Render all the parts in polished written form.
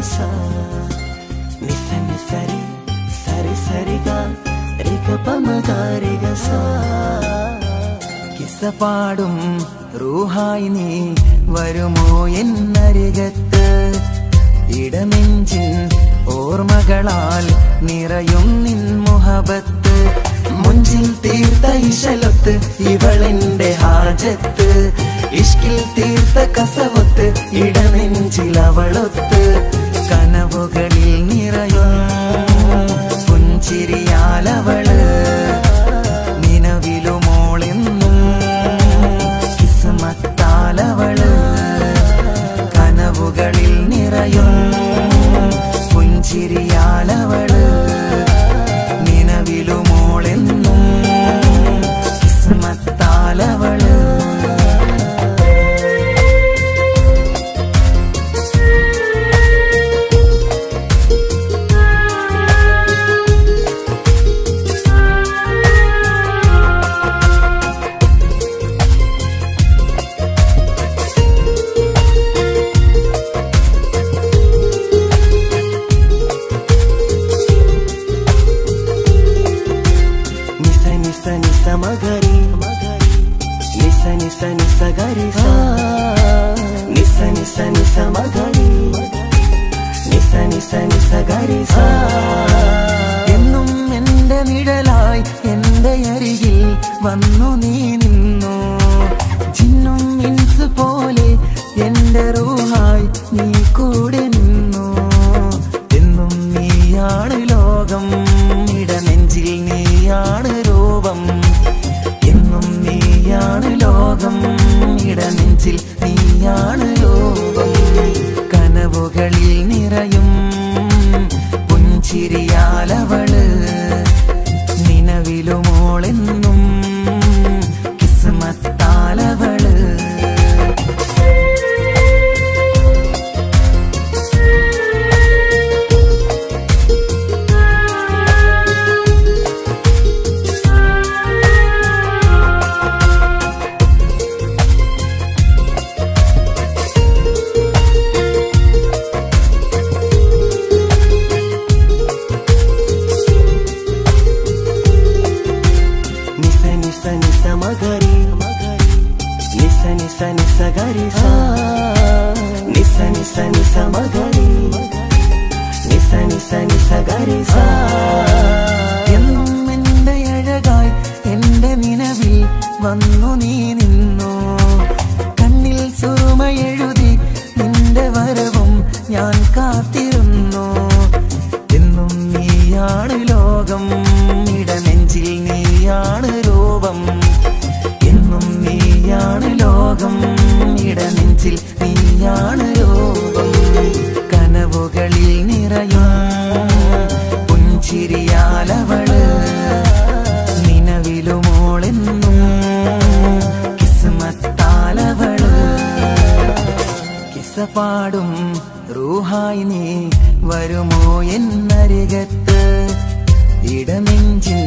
sa nisa nisari sari sari ga rika pamagari ga sa കിസ്സ പാടും റൂഹായി നീ വരുമോ എന്നരികത്ത് ഇടനെഞ്ചിൻ ഓർമ്മകളാൽ നിറയും നിൻ മുഹബത്ത് മുഞ്ചിൽ തീർത്ത ഇശലൊത്ത് ഇവളെന്റെ ഹാജത്ത് ഇഷ്കിൽ തീർത്ത കസവത്ത് ഇടനെഞ്ചിൽ അവളൊത്ത് കനവുകളിൽ നിറയും പുഞ്ചിരിയാലവള് നിലവിലുമോളെന്നും കിസ്മത്താലവള് കനവുകളിൽ നിറയും പുഞ്ചിരിയാലവള് നിലവിലുമോളെന്നും കിസ്മത്താലവള് Magari nisa nisa nisa gari sa nisa nisa nisa magari nisa nisa nisa gari sa എന്നും എൻ്റെ നിഴലായി എൻ്റെ അരികിൽ വന്നു നീ നിന്നു ജിന്നും ഇൻസ് പോലെ എൻ്റെ റൂഹായി നീ കൂടെ നിന്നു എന്നും നീയാണ് ലോകം ഇടനെഞ്ചിൽ നീയാണ് രൂപം നീയാണ് ലോകം ഇടനെഞ്ചിൽ നീയാണ് ലോകം കനവുകളിൽ നിറയും പുഞ്ചിരിയാലവള് നിലവിലുമോളെന്നും കിസ്മത്താലവള് nisa nisa nisa gari sa nisa nisa nisa magari nisa nisa nisa gari sa എന്നും എൻ്റെ അഴകായി എൻ്റെ നിലവിൽ വന്നു നീ നിന്നു കണ്ണിൽ സുറുമയെഴുതി നിന്റെ വരവും ഞാൻ കാത്തിരുന്നു എന്നും നീയാണ് ലോകം ഇടനെഞ്ചിൽ നീയാണ് രൂപം എന്നും നീയാണ് ലോകം ഇടനെഞ്ചിൽ നീയാണ് രൂപം കനവുകളിൽ നിറയും പുഞ്ചിരിയാലവള് നിലവിലുമോളെന്നും കിസ്മത്താലവള് കിസ്സ പാടും റൂഹായി നീ വരുമോ എന്നരികത്ത് ഇടനെഞ്ചിൻ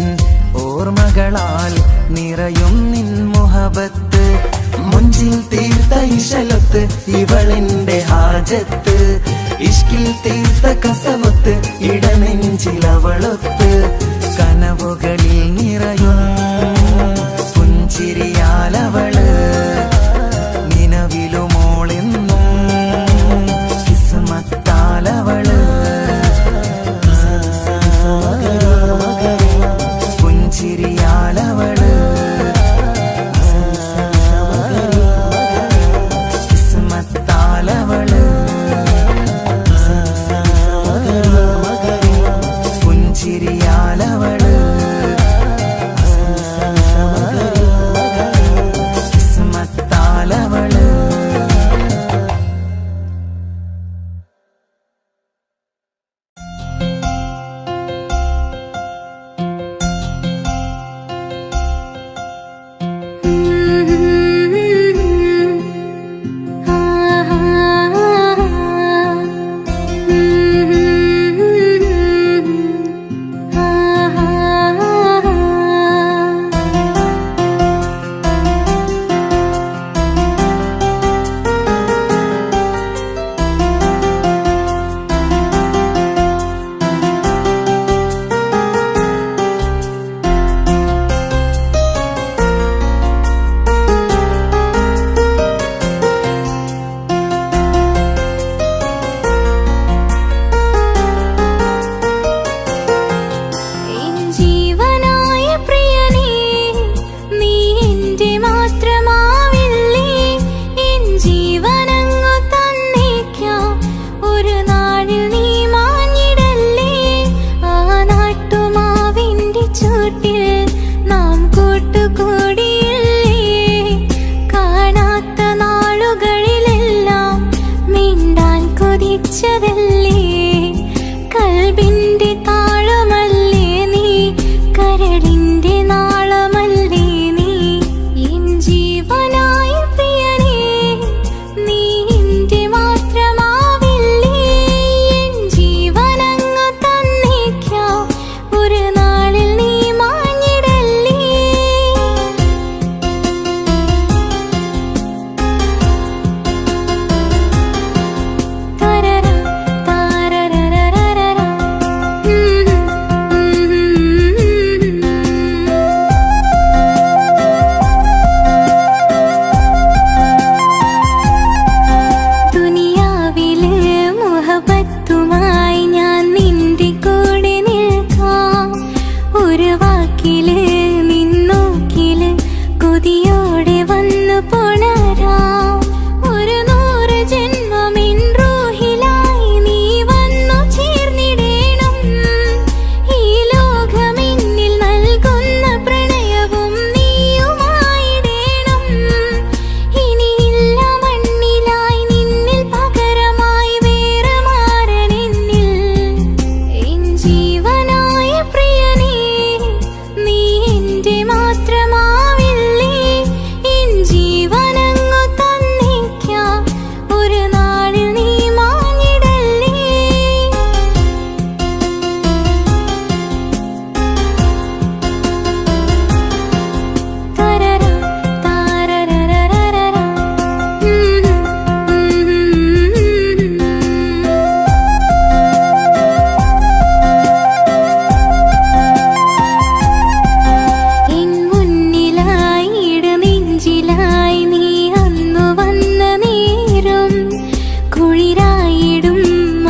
ഓർമ്മകളാൽ നിറയും നിൻ മുഹബത്ത് മുഞ്ചിൽ തീർത്ത ഇശലൊത്ത് ഇവളെന്റെ ഹാജത്ത് ഇഷ്കിൽ തീർത്ത കസവത്ത് ഇടനെഞ്ചിൽ അവളൊത്ത് കനവുകളിൽ നിറയും പുഞ്ചിരിയാലവള് നിലവിലുമോളെന്നും കിസ്മത്താലവള് പുഞ്ചിരിയാലവള് കിസ്മത്താലവള് പുഞ്ചിരിയാലവള് കിസ്മത്താലവള് കൊതിച്ചതല്ലേ, കൽബിന്റെ താളമല്ലേ നീ, കരളിന്റെ നാളമല്ലേ നീ, എൻ ജീവനായ പ്രിയനേ നീ എന്റെ മാത്രമാവില്ലേ, എൻ ജീവനങ്ങ് തന്നേക്കാം ഒരു നാളിൽ നീ മാഞ്ഞിടല്ലേ. തരരാ താരരരരരരാ ദുനിയാവില് മുഹബത്തുമായി ഞാൻ നിന്റെ കൂടെ നിൽക്കാം, ഒരു വാക്കില് നിന്നോക്കില് കൊതിയോടെ വന്നു പുണരാം, ഒരു 100 ജന്മമിൻ റൂഹിലായി നീ വന്നു ചേർന്നിടേണം, ഈ ലോകമെന്നിൽ നൽകുന്ന പ്രണയവും നീയുമായിടേണം, ഇനിയില്ല മണ്ണിലായി നിന്നിൽ പകരമായി വേറെ മാറനെന്നിൽ, എൻ ജീവനായ പ്രിയനേ നീ എന്റെ മാത്രമാവില്ലേ, എൻ ജീവനങ്ങു തന്നേക്കാം ഒരു നാളിൽ നീ മാഞ്ഞിടല്ലേ. തരരാ താരരരരരാ എൻ മുന്നിലായി ഇടനെഞ്ചിലായി നീ അന്നു വന്ന നേരം, കുളിരായിടും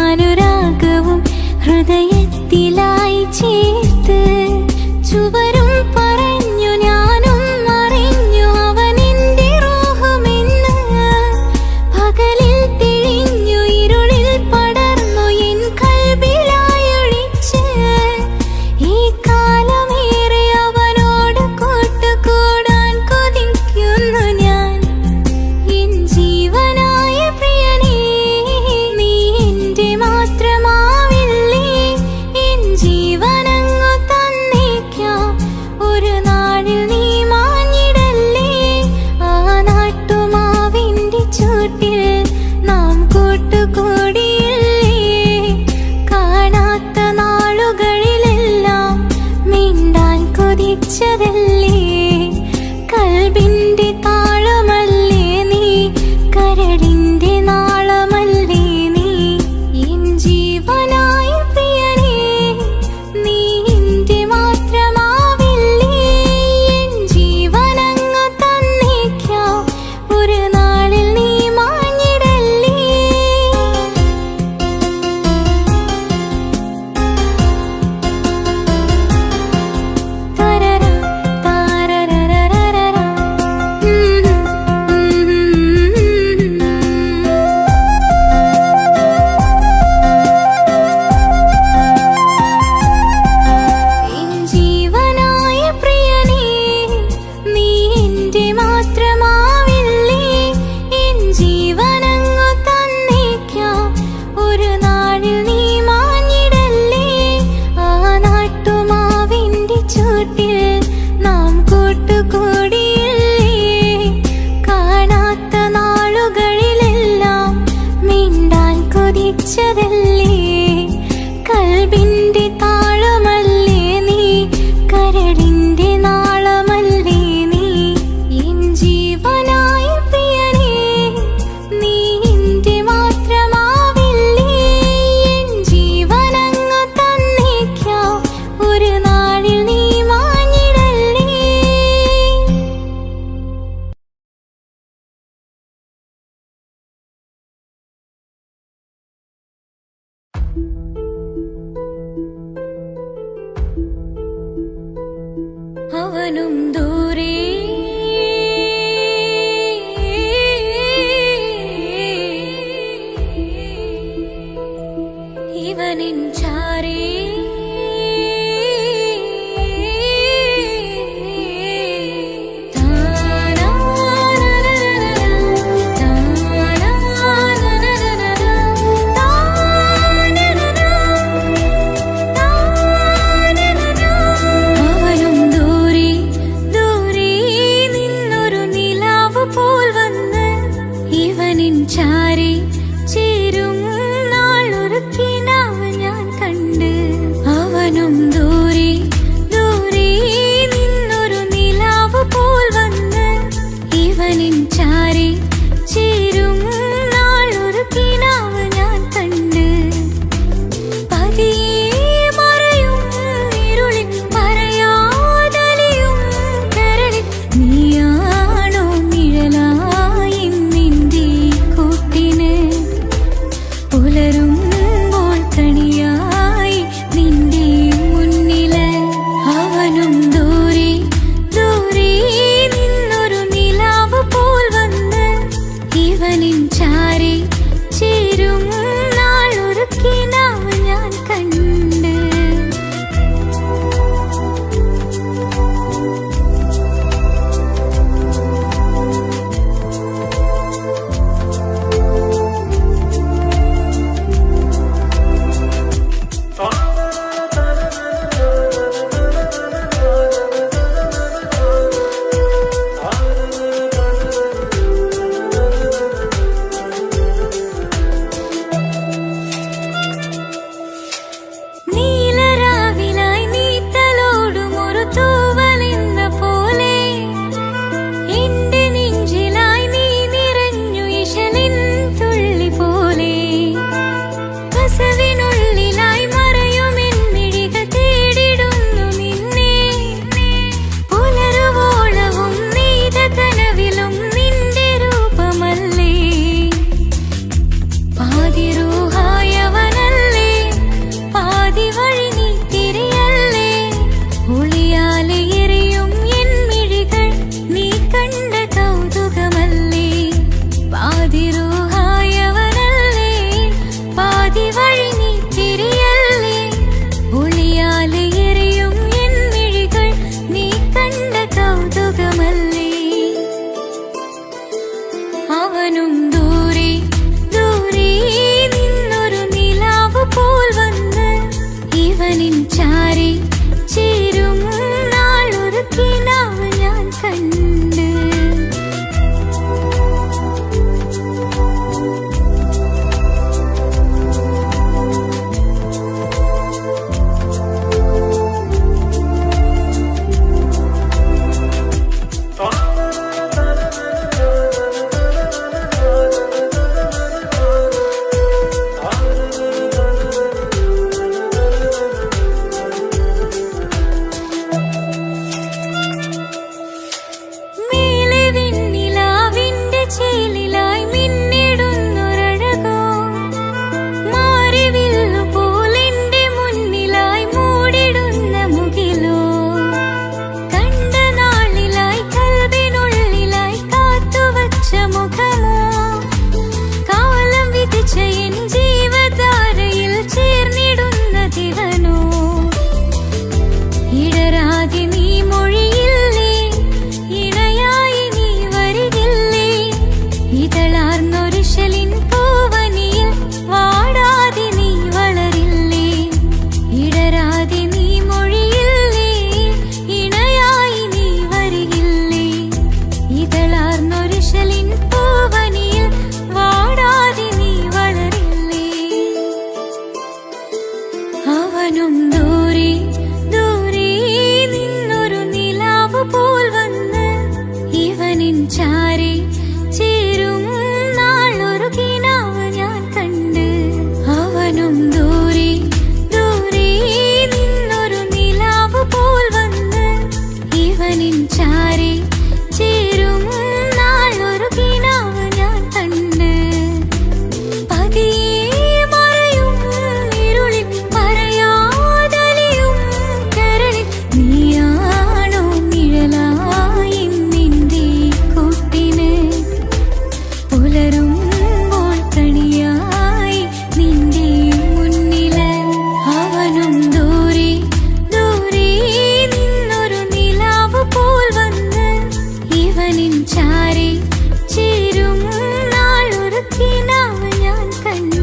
അനുരാഗവും ഹൃദയത്തിലായി ചേർത്ത്, ചുവരും പറഞ്ഞു ഞാനും അറിഞ്ഞു അവനെന്റെ റൂഹുമെന്ന്, പകലിൽ തെളിഞ്ഞു ഇരുളിൽ പടർന്നു എൻ കൽബിലായൊളിച്ച്, ഈ കാലമേറെ അവനോട് കൂട്ടുകൂടാൻ കൊതിക്കുന്നു ഞാൻ, എൻ ജീവനായ പ്രിയനേ നീ എന്റെ മാത്രമാവില്ലേ, എൻ ജീവനങ്ങു തന്നേക്കാം ഒരു നാളിൽ നീ മാഞ്ഞിടല്ലേ. ആ നാട്ടുമാവിന്റെ ചൂട്ടിൽ നാം കൂട്ടുകൂടിയില്ലേ, കാണാത്ത നാളുകളിലെല്ലാം മിണ്ടാൻ കൊതിച്ചതല്ലേ, കൽബിന്റെ താളമല്ലേ നീ, കരളിന്റെ നാളമല്ലേ നീ, എൻ ജീവനായ പ്രിയനേ നീ എന്റെ മാത്രമാവില്ലേ, എൻ ജീവനങ്ങു തന്നേക്കാം ഒരു നാളിൽ നീ മാഞ്ഞിടല്ലേ. തരരാ താരരരരരാ എൻ ജീവനായ പ്രിയനേ നീ എന്റെ മാത്രമാവില്ലേ, എൻ ജീവനങ്ങു തന്നേക്കാം ഒരു നാളിൽ നീ മാഞ്ഞിടല്ലേ. ആ നാട്ടുമാവിന്റെ ചൂട്ടിൽ നാം കൂട്ടുകൂടിയില്ലേ, കാണാത്ത നാളുകളിലെല്ലാം മിണ്ടാൻ കൊതിച്ചതല്ലേ, കൽബിന്റെ താളമല്ലേ നീ, കരളിന്റെ നാളമല്ലേ നീ, എൻ ജീവനായ പ്രിയനേ നീ എന്റെ മാത്രമാവില്ലേ, എൻ ജീവനങ്ങു തന്നേക്കാം ഒരു നാളിൽ നീ മാഞ്ഞിടല്ലേ. അവനും ദൂരെ ഇവനിൻ ചാരേ, താനാ അവനും ദൂരെ ദൂരെ നിന്നൊരു നിലാവ് പോൽ വന്ന് ഇവനിൻ ചാരെ ചേരും നാളൊരു കിനാവ് ഞാൻ കണ്ട്. അവനും ദൂരെ ദൂരെ നിന്നൊരു നിലാവ് പോൽ വന്ന് ഇവനിൻ ചാരെ ചേരും നാളൊരു കിനാവ് ഞാൻ കണ്ട്. പതിയെ മറയും ഇരുളിൽ പറയാതലിയും കരളിൽ നീയാണോ നിഴലായി നിന്റെ കൂട്ടിന്. പുലരുമ്പോൾ കണിയായി നിന്റെ മുന്നില്. അവനും ദൂരെ ദൂരെ നിന്നൊരു നിലാവ് പോൽ വന്ന് ഇവനിൻ ചാരെ ചേരും നാളൊരു കിനാവ് ഞാൻ കണ്ട്.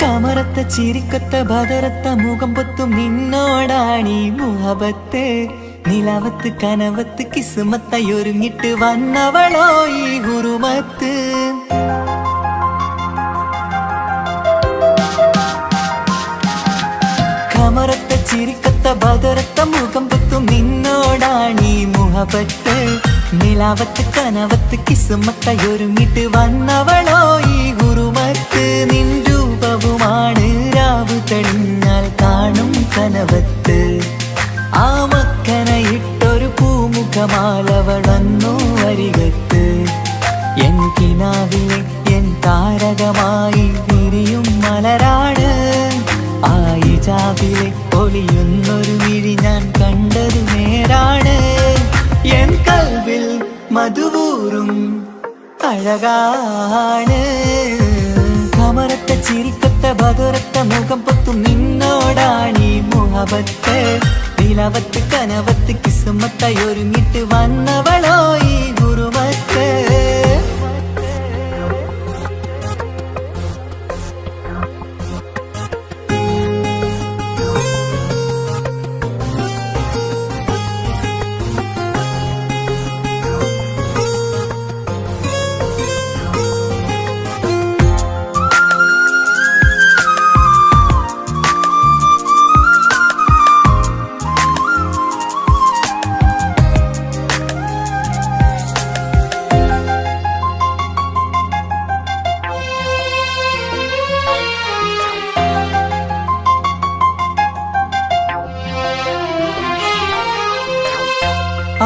കമറത്ത ചിരിക്കത്ത ബദറത്ത മുഖം പൊത്തും നിന്നോടാണീ മുഹബത്ത്. നിലവത്ത് കനവത്ത് കിസ്മത്തയൊരുങ്ങിട്ട് വന്നവളോ ഈ ഹുറുമത്ത്. കമറത്ത ചിരിക്കത്ത ബദറത്ത മുഖം പൊത്തും നിന്നോടാണീ മുഹബത്ത്. നിലവത്ത് കനവത്ത് കിസ്മത്തയൊരുങ്ങിട്ട് വന്നവളോ ഈ ഹുറുമത്ത്. നിൻ രൂപവുമാണ് രാവ് തെളിഞ്ഞാൽ കാണും കനവത്ത്. ആ മക്കനയിട്ടൊരു പൂമുഖമാലവളന്നു അരികത്ത്. എൻ കിനാവിലെ എൻ താരകമായി വിരിയും മലരാണ്. ആ ഇജാബിലെ ഒളിയുന്നൊരു വിഴി ഞാൻ കണ്ടതു നേരാണ്. എൻ കൽവിൽ മധുവൂറും അഴകാണ്. കമറത്ത ചിരിക്കത്ത ബദറത്ത മുഖം പൊത്തും നിന്നോടാണീ മുഹബത്ത്. നിലവത്ത് കനവത്ത് കിസ്മത്തയൊരുങ്ങിട്ട് വന്നവളോ ഈ ഹുറുമത്ത്.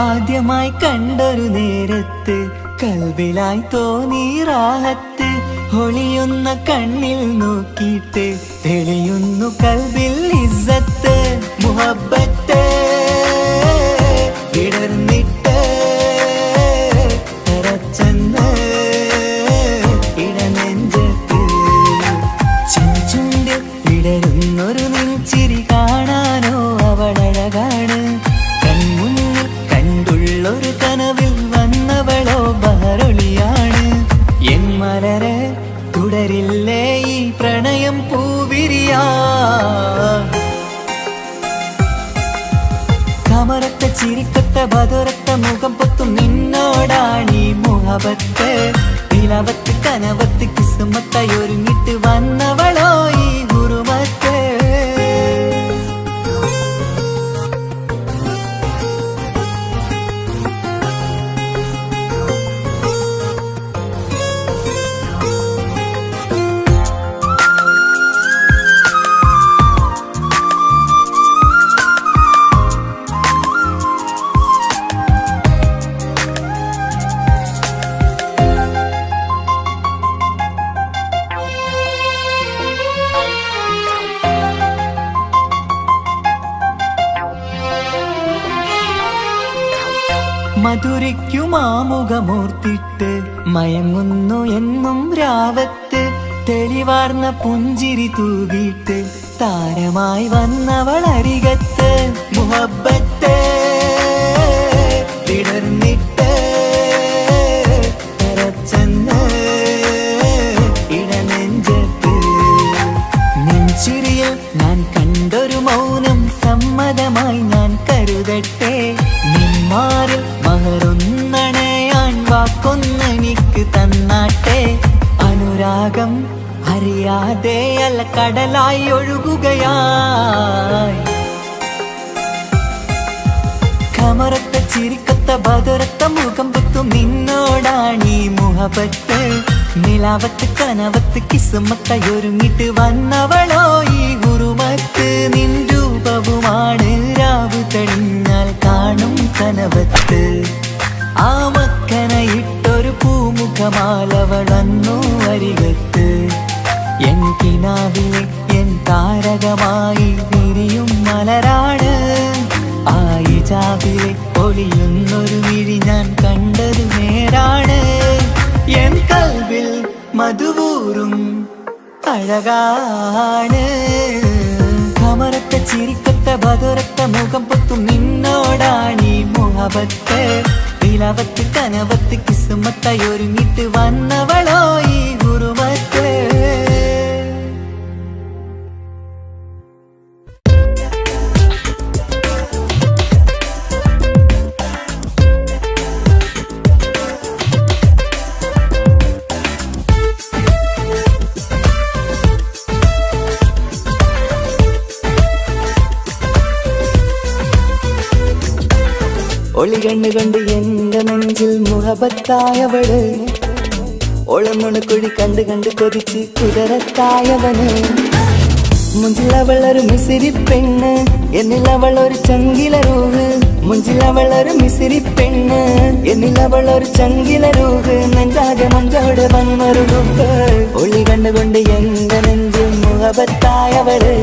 ആദ്യമായി കണ്ടൊരു നേരത്ത് കൽബിലായി തോന്നി റാഹത്ത്. ഒളിയുന്ന കണ്ണിൽ നോക്കിയിട്ട് തെളിയുന്നു കൽബിൽ ഇസ്സത്ത്. മുഹബ്ബത്ത് വിടർന്നിട്ട് തരച്ചെന്ന് ഇടനെഞ്ചത്ത്. ചെഞ്ചുണ്ട് വിടരുന്നൊരു നെഞ്ചിരി കാണാനോ അവളഴകാണ്. കണ്ടുള്ളൊരു കനവിൽ വന്നവളോ ബഹറൊളിയാണ്. എൻ മലരെ തുടരില്ലേ ഈ പ്രണയം പൂവിരിയാ. കമറത്ത ചിരിക്കത്ത ബദറത്ത മുഖം പൊത്തും നിന്നോടാണീ മുഹബത്ത്. നിലവത്ത് കനവത്ത് കിസ്മത്തയൊരുങ്ങിട്ട് വന്നവളോ ഈ ഹുറുമത്ത്. മധുരിക്കുമാമുഖമോർത്തിട്ട് മയങ്ങുന്നു എന്നും രാവത്ത് തെളിവാർന്ന പുഞ്ചിരി തൂകിയിട്ട് താരമായി വന്നവൾ അരികത്ത് മുഹബ്ബത്ത് വിടർന്നിട്ട് തരച്ചെന്ന് ഇടനെഞ്ചത്ത് നെഞ്ചിരിയിൽ ഞാൻ കണ്ടൊരു മൗനം സമ്മതമായി ഞാൻ കരുതട്ടെ നിന്മാറിൽ മഹറൊന്നണയാൻ വാക്കൊന്നെനിക്ക് തന്നാട്ടെ അനുരാഗം അറിയാതെ അല്ല കടലായി ഒഴുകുകയായി കമറത്ത ചിരിക്കത്ത ബദറത്ത മുഖം പൊത്തും നിന്നോടാണീ മുഹബത്ത് നിലാവത്ത് കനവത്ത് കിസ്മത്തായൊരുങ്ങിട്ട് വന്നവളോ ഈ ഗുരുമത്ത് നിൻ രൂപവുമാണ് രാവ് തെളിഞ്ഞാൽ കാണും കനവത്ത് ആ മക്കനയിട്ടൊരു പൂമുഖമാലവൾ വന്നു അരികത്ത് എൻ കിനാവിലെ എൻ താരകമായി വിരിയും മലരാണ് ആയിജാബിലെ ഒളിയുന്നൊരു വിഴി ഞാൻ കണ്ടതു നേരാണ് എൻ കൽവിൽ മധുവൂറും അഴകാണ് കമറത്ത ചിരിക്കത്ത ബദറത്ത മുഖം പൊത്തും നിന്നോടാണീ മുഹബത്ത് നിലവത്ത് കനവത്ത് കിസ്മത്തായൊരുങ്ങിട്ട് വന്നവളോ ഈ ഗുരുമത്ത് ഒളി കണ്ണുകൊണ്ട് എന്റെ നെഞ്ചിൽ മുഹബത്തായവള് ഒളമുണക്കുഴി കണ്ട് കണ്ട് കൊതിച്ച് കുതിരത്തായവന് മുഞ്ചിലവളൊരു മിസിരി പെണ്ണ് എന്നിലവളൊരു ചങ്കിലരൂഹ് മുഞ്ചിലവളൊരു മിസിരി പെണ്ണ് എന്നിലവളൊരു ചങ്കിലരൂഹ് നെഞ്ചാകെ മഞ്ചോട് വന്നൊരു ലുക്ക് ഒളി കണ്ണുകൊണ്ട് എന്റെ നെഞ്ചിൽ മുഹബത്തായവള്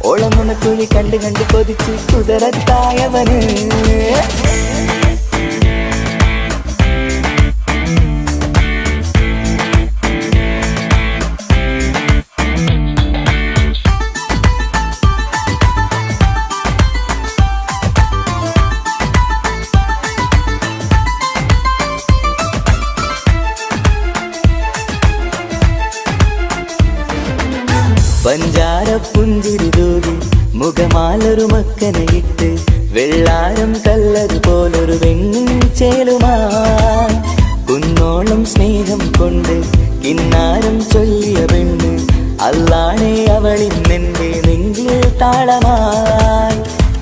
ഓളമുണക്കുഴി കണ്ട് കണ്ട് കൊതിച്ച് കുതിരത്തായവന് പഞ്ചാര പുഞ്ചിരി തൂകി മുഖമാലൊരു മക്കനയിട്ട് വെള്ളാരം കല്ലതുപോലൊരു വെണ്ണുചേലുമായി കുന്നോളം സ്നേഹം കൊണ്ട് കിന്നാരം ചൊല്ലിയ പെണ്ണ് അല്ലാണേ അവളിന്നെന്റെ നെഞ്ചിൽ താളമായി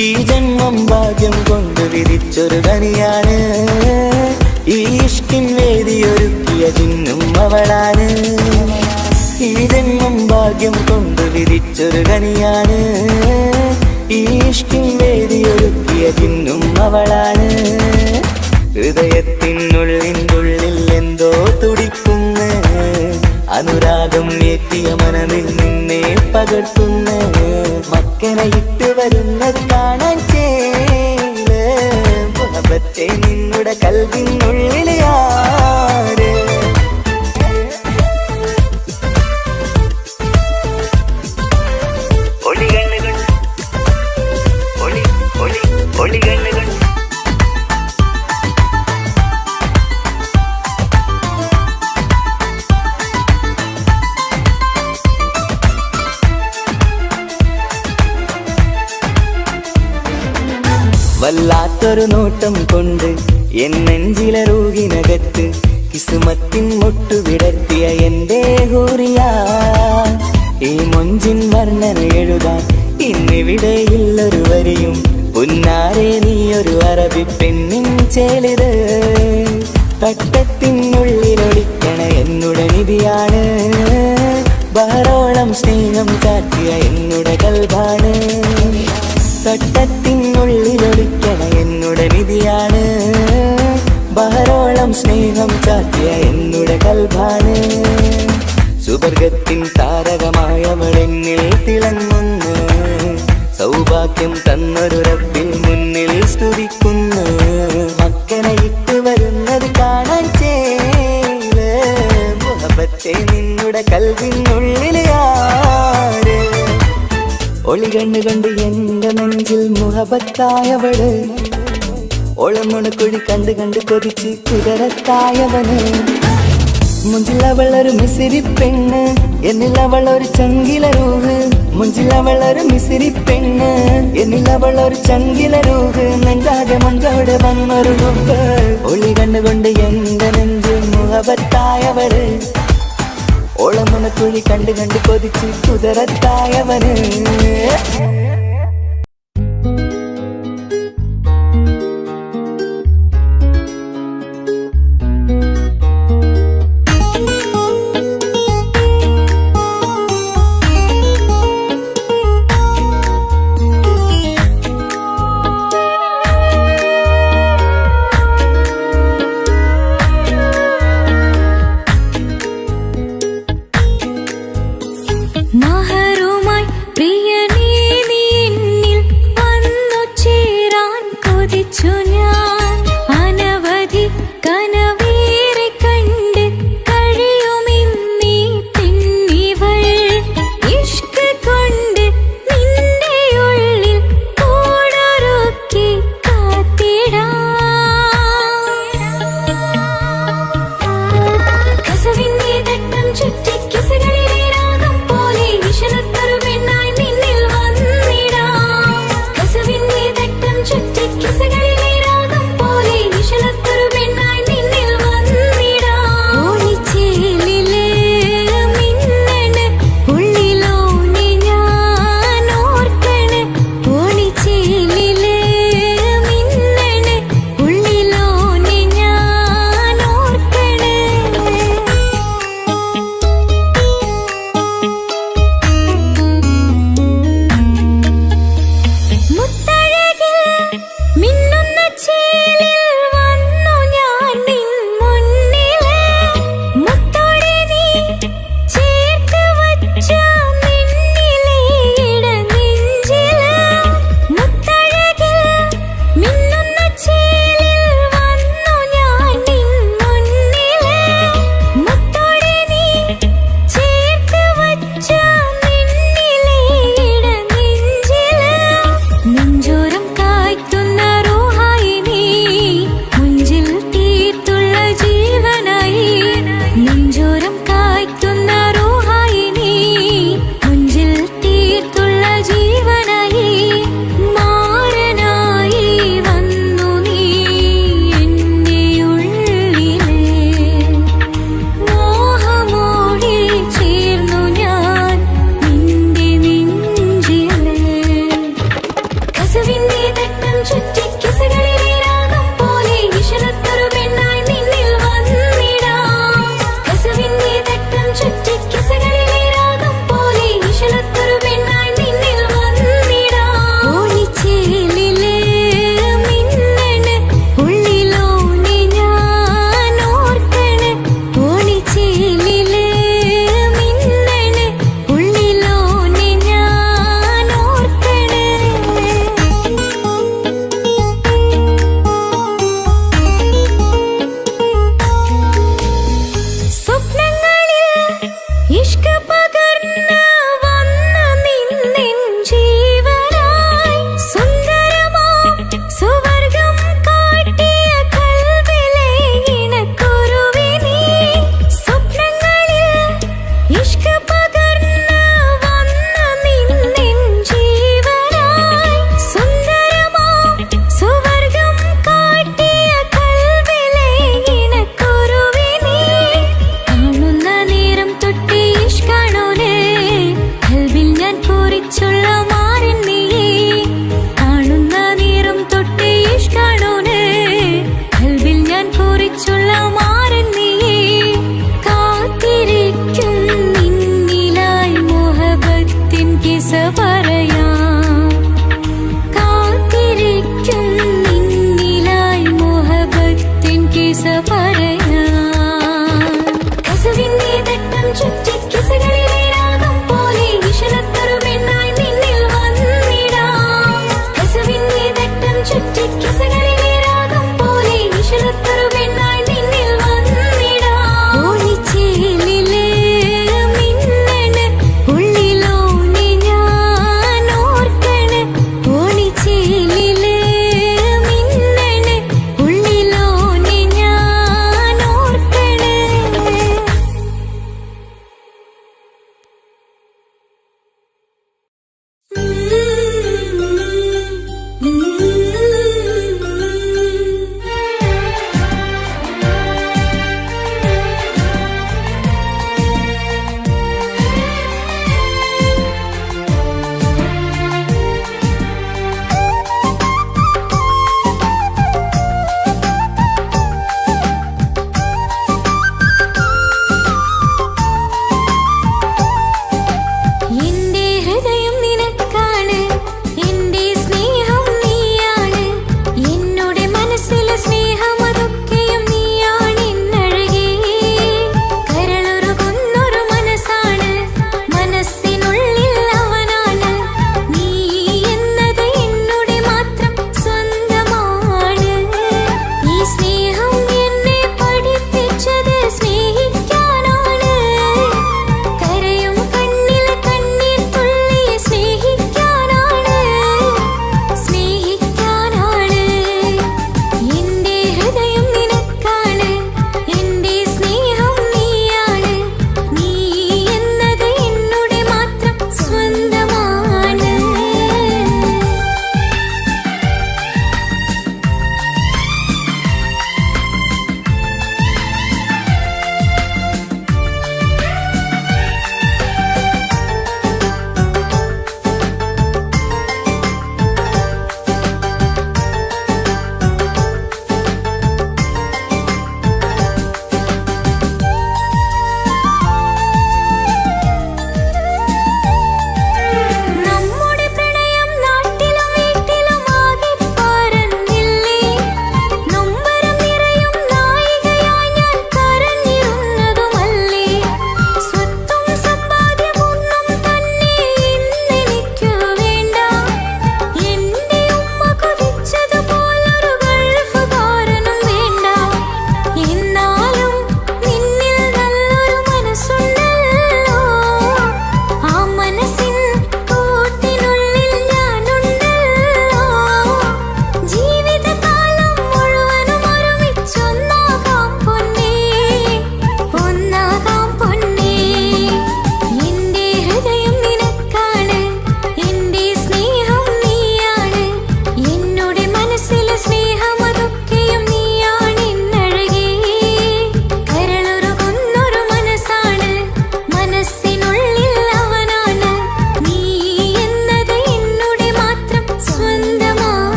ഈ ജന്മം ഭാഗ്യം കൊണ്ട് വിധിച്ചൊരു കനിയാണ് ഈ ഇഷ്കിൻ വേദിയൊരുക്കിയ ചിന്നും അവളാണ് ഈ ജന്മം ഭാഗ്യം കൊണ്ട് വിധിച്ചൊരു കനിയാണ് ഈ ഇഷ്കിൻ വേദിയൊരുക്കിയ ചിന്നും അവളാണ് ഹൃദയത്തിനുള്ളിൽ എന്തോ തുടിക്കുന്ന അനുരാഗം ഏറ്റിയ മനമിൽ നിന്നെ പകർത്തുന്ന മക്കനയിട്ട് വരുന്നത് കാണാൻ ചേല് മുഹബത്തെ നിന്നുടെ കൽവിനുള്ളിൽ ആര് വല്ലാത്തൊരു നോട്ടം കൊണ്ട് എൻ നെഞ്ചിലറൂകിനകത്ത് കിസുമത്തിൻ മുട്ടു വിടർത്തിയ എന്റെ ഹൂറിയ ഈ മൊഞ്ചിൻ വർണ്ണന എഴുതാൻ ഇന്നിവിടെയില്ലൊരു വരിയും പുന്നാരെ നീയൊരു അറബി പെണ്ണിൻ ചേലിത് തട്ടത്തിനുള്ളിലൊളിക്കണ എന്നുടെ നിധിയാണ് ബഹറോളം സ്നേഹം കാട്ടിയ എന്നുടെ കൽബാണ് തട്ടത്തിനുള്ളിലൊളിക്കണ എന്നുടെ നിധിയാണ് ബഹറോളം സ്നേഹം കാട്ടിയ എന്നുടെ കൽബാണ് സുവർഗത്തിൻ താരകമായവളെന്നിൽ തിളങ്ങുന്നു സൗഭാഗ്യം തന്നൊരു റബ്ബിൽ മുന്നിൽ സ്തുതിക്കുന്നു കൽവിനുള്ളിലെ ആര് ഒളി കണ്ണുകൊണ്ട് എന്റെ നെഞ്ചിൽ മുഹബത്തായവള് ഒളമുണക്കുഴി കണ്ട് കണ്ട് കൊതിച്ച് കുതിരത്തായവന് മുഞ്ചിലവളൊരു മിസിരി പെണ്ണ് എന്നിലവളൊരു ചങ്കില രൂഹ് മുഞ്ചിലവളൊരു മിസിരി പെണ്ണ് എന്നിലവളൊരു ചങ്കില രൂഹ് നെഞ്ചാകെ മഞ്ചോടെ വന്നൊരു മുമ്പ് ഒളി കണ്ണുകൊണ്ട് എന്റെ നെഞ്ചിൽ മുഹബത്തായവള് ഓളമുണക്കുഴി കണ്ട് കണ്ട് കൊതിച്ച് കുതിരത്തായവന് മഹറുമായി പ്രിയനേ നീ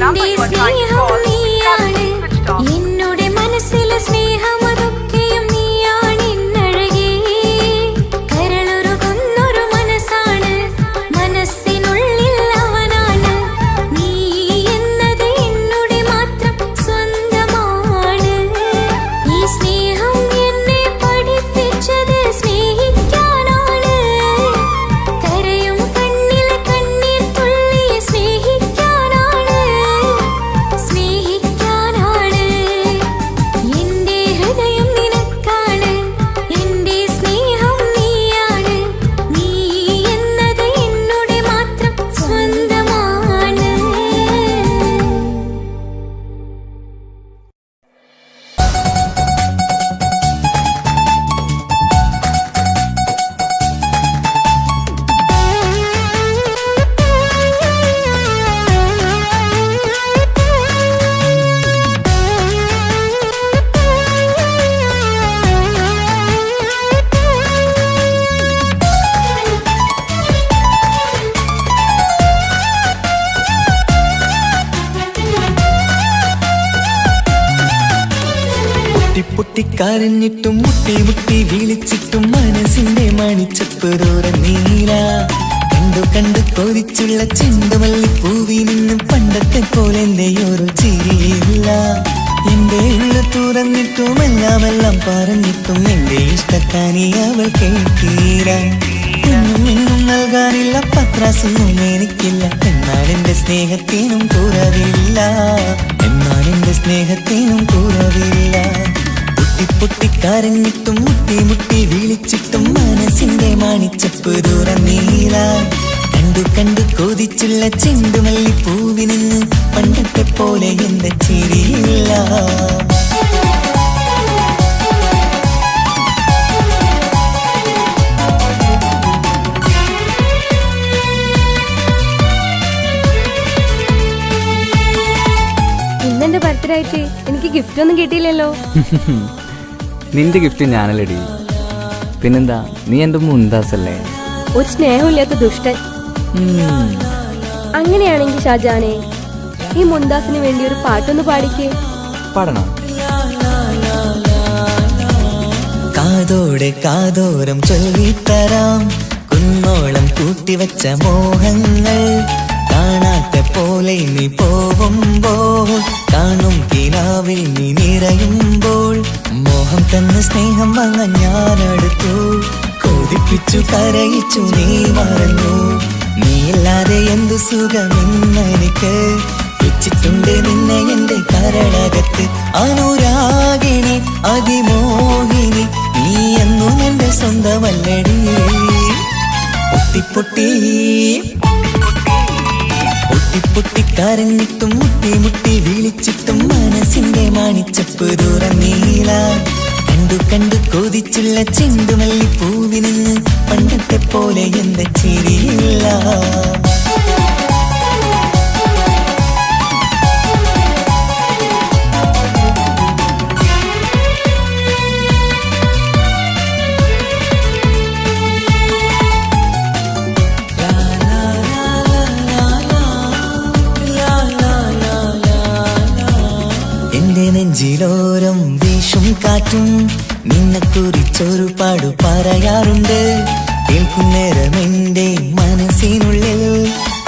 എന്റെ സ്നേഹം നീയാണ് എന്നുടെ മനസ്സിലെ സ്നേഹം അതൊക്കെയും നീയാണ് എന്നഴകേ കരളുരുകുന്നൊരു മനസ്സാണ് മനസ്സിനുള്ളിൽ അവനാണ് നീ എന്നത് എന്നുടെ മാത്രം സ്വന്തമാണ് ഈ സ്നേഹം എന്നെ പഠിപ്പിച്ചത് സ്നേഹിക്കാനാണ് കരയും കണ്ണിലെ കണ്ണീർ തുള്ളി സ്നേഹിക്കാനാണ് എന്റെ ഹൃദയം നിനക്കാണ് എന്റെ സ്നേഹം നീയാണ് നീ എന്നത് എന്നുടെ മാത്രം സ്വന്തമാണ്. പൊട്ടിക്കരഞ്ഞിട്ടും മുട്ടി മുട്ടി വിളിച്ചിട്ടും മനസ്സിന്റെ മണിച്ചപ്പുറോര നീല കണ്ടു കണ്ടു കൊതിച്ചുള്ള ചെണ്ടുമല്ലി പൂവിൽ നിന്നും പണ്ടത്തെ പോലെ എന്റെ ഒരു ചിരിയില്ല എന്റെ ഉള്ളു തുറന്നിട്ടും എല്ലാം പറഞ്ഞിട്ടും എന്റെ ഇഷ്ടക്കാനി അവൾ കേട്ടീര ഇന്നും നൽകാനില്ല പത്രാസൊന്നും എനിക്കില്ല എന്നാൽ എന്റെ സ്നേഹത്തിനും കുറവില്ല പൊട്ടിക്കരഞ്ഞിട്ടും മുട്ടി മുട്ടി വിളിച്ചിട്ടും മനസ്സിന്റെ മാണിച്ചപ്പ് ദൂരം നീല കണ്ടു കണ്ടു കൊതിച്ചുള്ള ചെണ്ടുമല്ലി പൂവിൽ നിന്ന് പണ്ടത്തെ പോലെ എന്റെ ചിരിയില്ല. ഇന്നെന്റെ ബർത്ത്ഡേ ആയിട്ട് എനിക്ക് ഗിഫ്റ്റ് ഒന്നും കിട്ടിയില്ലല്ലോ. നിന്റെ ഗിഫ്റ്റ് ഞാനല്ലടി, പിന്നെന്താ, നീ എന്റെ മുന്താസല്ലേ. ഒരു സ്നേഹമില്ലാത്ത ദുഷ്ടൻ. അങ്ങനെയാണെങ്കിൽ ഷാജാനെ ഈ മുന്താസിന് വേണ്ടി ഒരു പാട്ടൊന്ന് പാടിക്കേ. പാടണം. കാതോടെ കാതോരം ചൊല്ലിത്തരാം കുന്നോളം കൂട്ടിവച്ച മോഹങ്ങൾ കാണാത്ത പോലെ നീ പോവുമ്പോൾ കാണും കിനാവിൽ നീ നിറയുമ്പോൾ മോഹം തന്ന സ്നേഹം വാങ്ങാൻ ഞാനടുത്തു കൊതിപ്പിച്ചു കരയിച്ചു നീ മറന്നു നീയില്ലാതെ എന്തു സുഖമെന്നെനിക്ക് വെച്ചിട്ടുണ്ട് നിന്നെ എന്റെ കരളകത്ത് അനുരാഗിണി അതിമോഹിനി നീ എന്നും എന്റെ സ്വന്തമല്ലടി. പൊട്ടിക്കരഞ്ഞിട്ടും മുട്ടി മുട്ടി വിളിച്ചിട്ടും മനസ്സിന്റെ മാണിച്ചപ്പ് ദൂരം നീല കണ്ടു കണ്ടു കൊതിച്ചുള്ള ചെണ്ടുമല്ലി പൂവിൽ നിന്ന് പണ്ടത്തെ പോലെ എന്റെ ചിരിയില്ല. നെഞ്ചിലോരം വീശും കാറ്റും നിന്നെക്കുറിച്ചൊരു പാടു പറയാറുണ്ട് കേൾക്കുന്നേരം എന്റെ മനസ്സിനുള്ളിൽ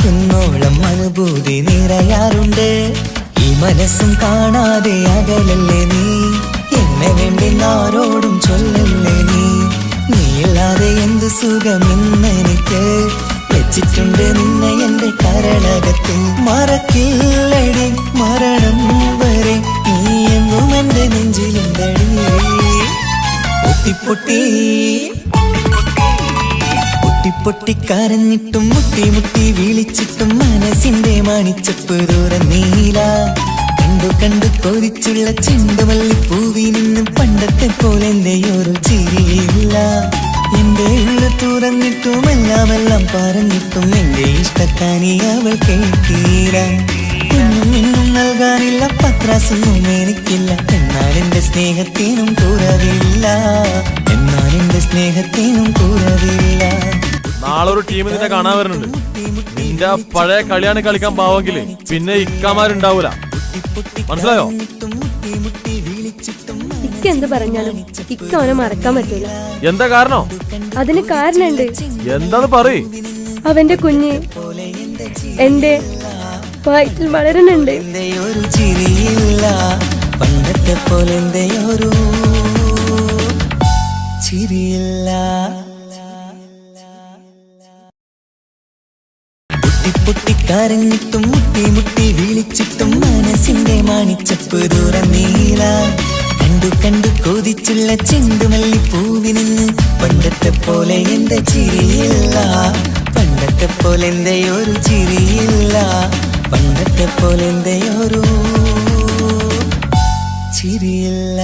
കുന്നോളം അനുഭൂതി നിറയാറുണ്ട് ഈ മനസ്സും കാണാതെ അകലല്ലേ നീ എന്നെ വേണ്ടി ആരോടും ചൊല്ലല്ലേ നീയില്ലാതെ എന്ത് സുഖമെന്നെനിക്ക് വെച്ചിട്ടുണ്ട് നിന്നെ എന്റെ കരളകത്ത് മറക്കില്ലടി മരണം വരെ നീ എന്നും എന്റെ നെഞ്ചിലുണ്ടടി. പൊട്ടിക്കരഞ്ഞിട്ടും മുട്ടി മുട്ടി വിളിച്ചിട്ടും മനസ്സിന്റെ മാണിച്ചപ്പ് ദൂരം നീല കണ്ടു കണ്ടു കൊതിച്ചുള്ള ചെണ്ടുമല്ലി പൂവിൽ നിന്നും പണ്ടത്തെ പോലെ എന്റെ ഒരു ചിരിയില്ല എന്റെ ഉള്ളു തുറന്നിട്ടും എല്ലാം പറഞ്ഞിട്ടും എന്റെ ഇഷ്ടക്കാനി അവൾ കേട്ടീര ഇന്നും നൽകാനില്ല പത്രാസൊന്നും എനിക്കില്ല എന്നാൽ എന്റെ സ്നേഹത്തിനും കുറവില്ല. നാളെ ഒരു ടീം നിന്നെ കാണാൻ വരുന്നുണ്ട്. നിന്റെ പഴയ കളിയാണ് കളിക്കാൻ പാവെങ്കില് പിന്നെ ഇക്കാമാരുണ്ടാവൂല. മനസ്സിലായോ? ഇക്ക എന്ത് പറഞ്ഞാലും ഇക്ക അവനെ മറക്കാൻ പറ്റൂല. എന്താ കാരണം? അതിന് കാരണുണ്ട്. എന്താന്ന് പറയ്. അവന്റെ കുഞ്ഞ് എന്റെ വയറ്റിൽ വളരുന്നുണ്ട്. ഒരു ചിരിയില്ല പണ്ടത്തെ പോലെ ഒരു ചിരിയില്ല. പൊട്ടിക്കരഞ്ഞിട്ടും മുട്ടി മുട്ടി വിളിച്ചിട്ടും മനസ്സിന്റെ മാണിച്ചപ്പ് തുറന്നീല. കണ്ടു കണ്ടു കൊതിച്ചുള്ള ചെണ്ടുമല്ലി പൂവിന് പണ്ടത്തെ പോലെ എന്റെ ചിരിയില്ല. പണ്ടത്തെ പോലെ എന്റെ ഒരു ചിരിയില്ല. പണ്ടത്തെ പോലെ എന്റെ ഒരു ചിരിയില്ല.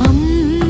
അമ്മ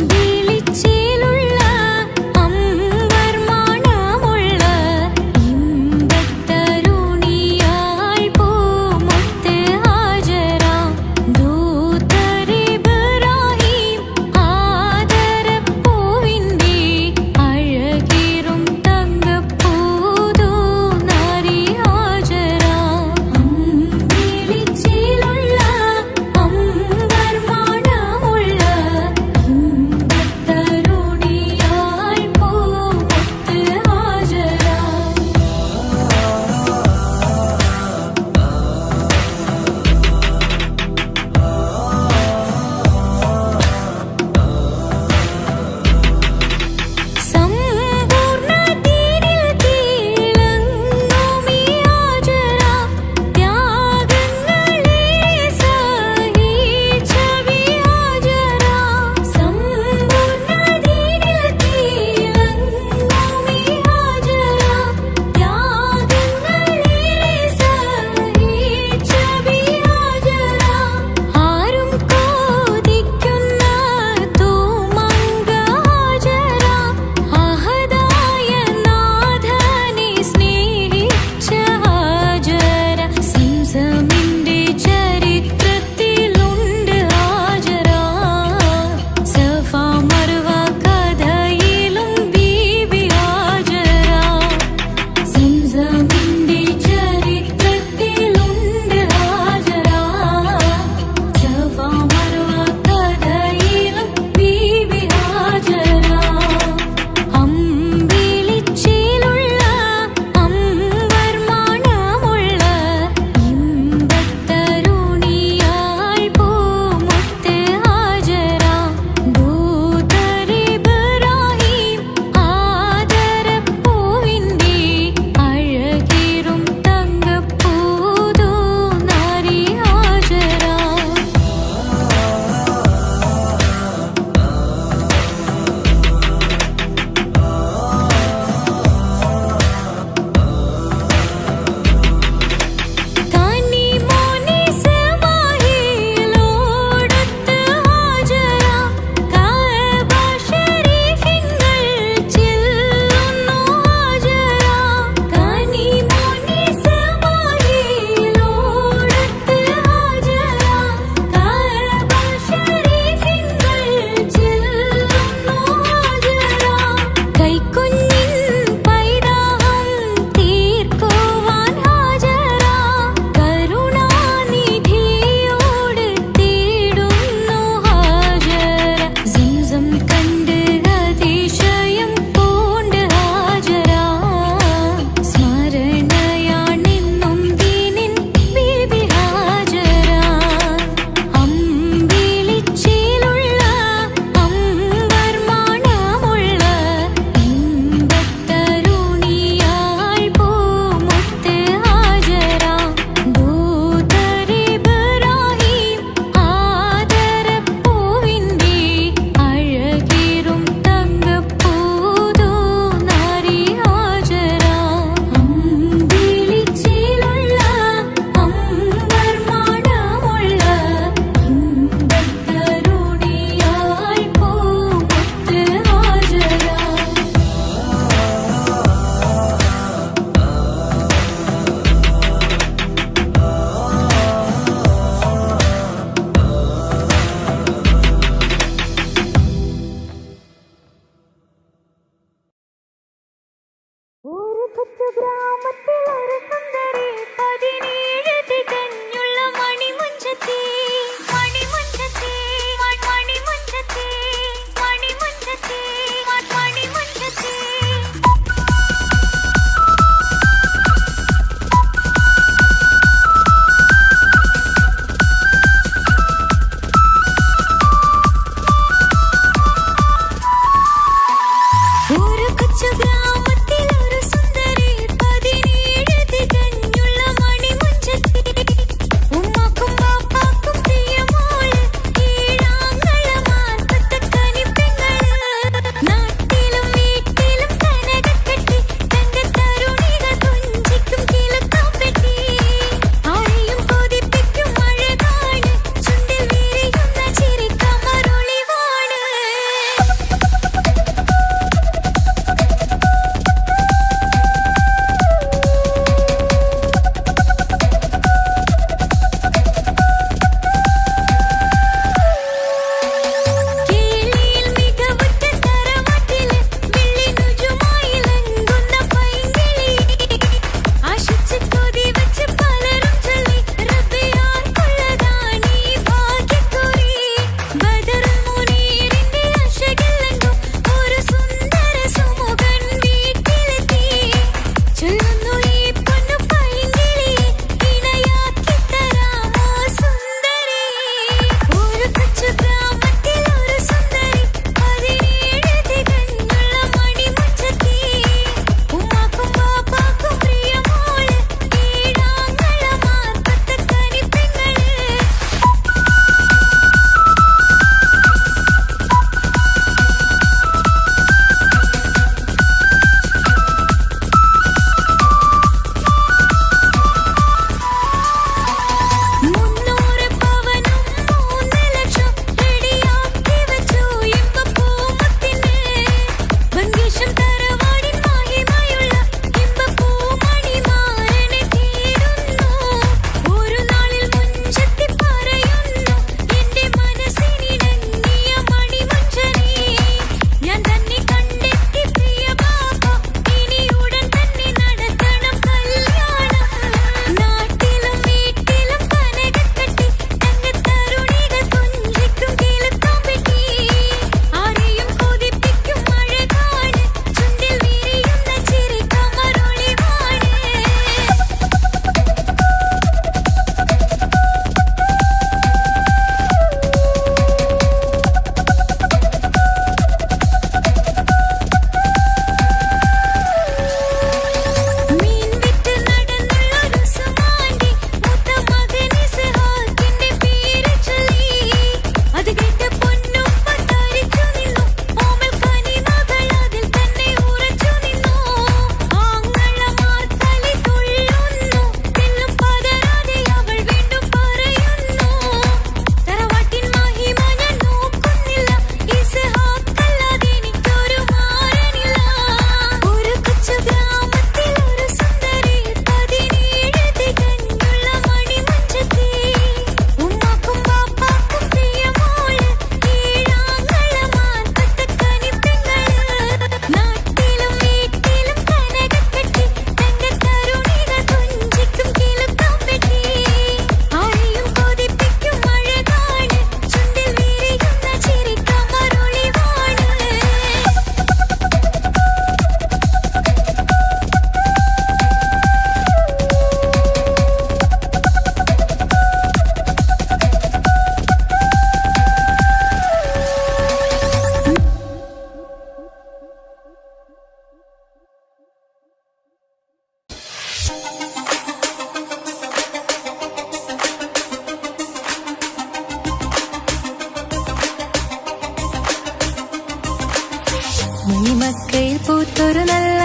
പൂത്തൊരു നല്ല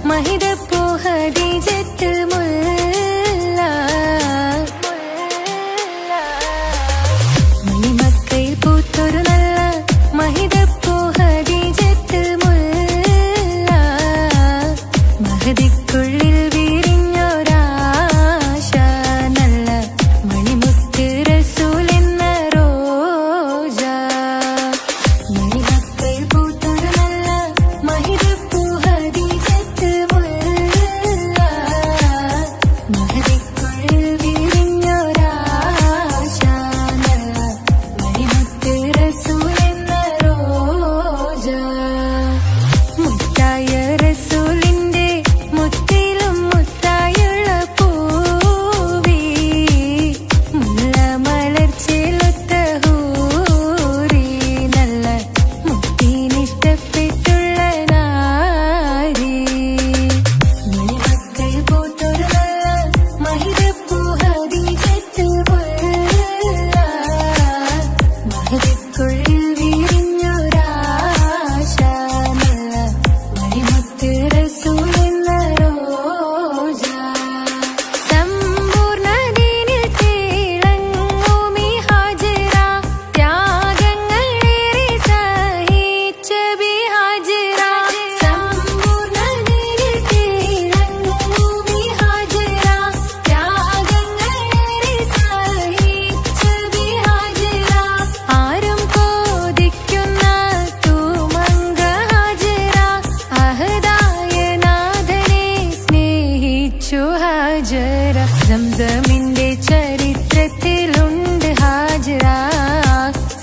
മഹിതപ്പൂ ഖദീജത്ത് മുല്ല മണിമക്കയിൽ പൂത്തൊരു നല്ല മഹിതപ്പൂ ഖദീജത്ത് മുല്ല മഹദിക്കുള്ളിൽ വിരിഞ്ഞൊരാശ നല്ല മണിമുത്ത് റസൂൽ എന്ന റോജ മണിമക്കയിൽ പൂത്തൊരു നല്ല മഹിതപ്പൂ ഖദീജത്ത് മുല്ല മഹദിക്കുള്ളിൽ വിരിഞ്ഞൊരാശ നല്ല മണിമുത്ത് റസൂൽ എന്ന റോജ മുത്തായ റസൂലിന്റെ മുത്തിലും മുത്തായുള്ള പൂവി മുല്ല മലർച്ചയിലൊത്ത ഹൂറി നല്ല മുത്തിനിഷ്ടപ്പെട്ടുള്ള നാരി മണിമക്കയിൽ പൂത്തൊരു നല്ല മഹിതപ്പൂ ഖദീജത്ത് മുല്ല മഹദിക്കുള്ളിൽ വിരിഞ്ഞൊരാശ നല്ല മണിമുത്ത് റസൂൽ എന്ന റോജ സമ്പൂർണ്ണ ദീനിൽ തിളങ്ങുമീ ഹാജറ ത്യാഗങ്ങളേറെ സഹിച്ച ബി ഹാജറ സമ്പൂർണ്ണ ദീനിൽ തിളങ്ങുമീ ഹാജറ ത്യാഗങ്ങളേറെ സഹിച്ച ബി ഹാജറ ആരും കോതിക്കുന്ന തൂമങ്ക ഹാജറ അഹദായ നാഥനെ സ്നേഹിച്ചു ഹാജറ സംസമിന്റെ ചരിത്രത്തിലുണ്ട് ഹാജറ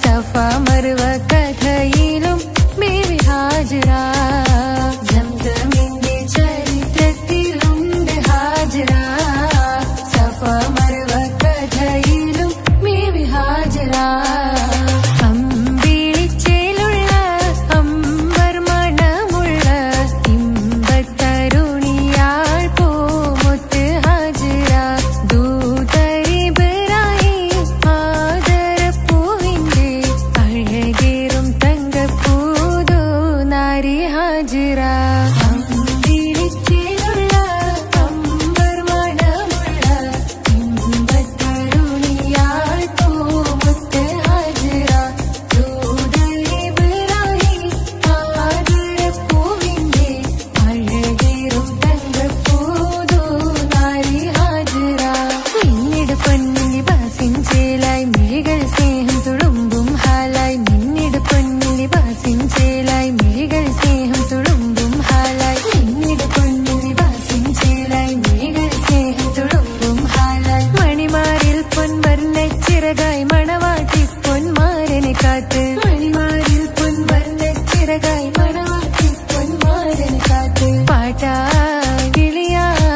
സഫ മർവ കഥയിലും ബീവി ഹാജറ സംസമിന്റെ ചരിത്രത്തിലുണ്ട് ഹാജറ സഫ മർവ കഥയിലും ബീവി ഹാജറ അമ്പിളിച്ചേലുള്ള അമ്പർ മണമുള്ള ഇമ്പത്തരുണിയാൾ പൂമുത്ത് ഹാജറ ദൂതരിബറായി ആദരപ്പൂവിന്റെ അഴകേറും തങ്കപ്പൂതോ നാരി ഹാജറ അമ്പിളിച്ചേലുള്ള അമ്പർ മണമുള്ള ഇമ്പത്തരുണിയാൾ പൂമുത്ത് ഹാജറ ദൂതരിബറായി ആദരപ്പൂവിന്റെ അഴകേറും തങ്കപ്പൂതോ നാരി ഹാജറ മിന്നിട് പൊന്നിൽ ലിബാസിൻ ചേലായി മിഴികൾ സ്നേഹം തുളുമ്പും ഹാലായി മിന്നിട് പൊന്നിൽ ലിബാസിൻ ചേലായി മിഴികൾ സ്നേഹം തുളുമ്പും ഹാലായി മിന്നിട് പൊന്നിൽ ലിബാസിൻ ചേലായി മിഴികൾ സ്നേഹം തുളുമ്പും ഹാലായി മണിമാരിൽ പൊൻവർണ്ണ ചിറകായി മണവാട്ടി പൊന്മാരനെ കാത്ത് മണിമാരിൽ പൊൻവർണ്ണ ചിറകായി മണവാട്ടി പൊന്മാരനെ കാത്ത് പാട്ടായി വിളിയായി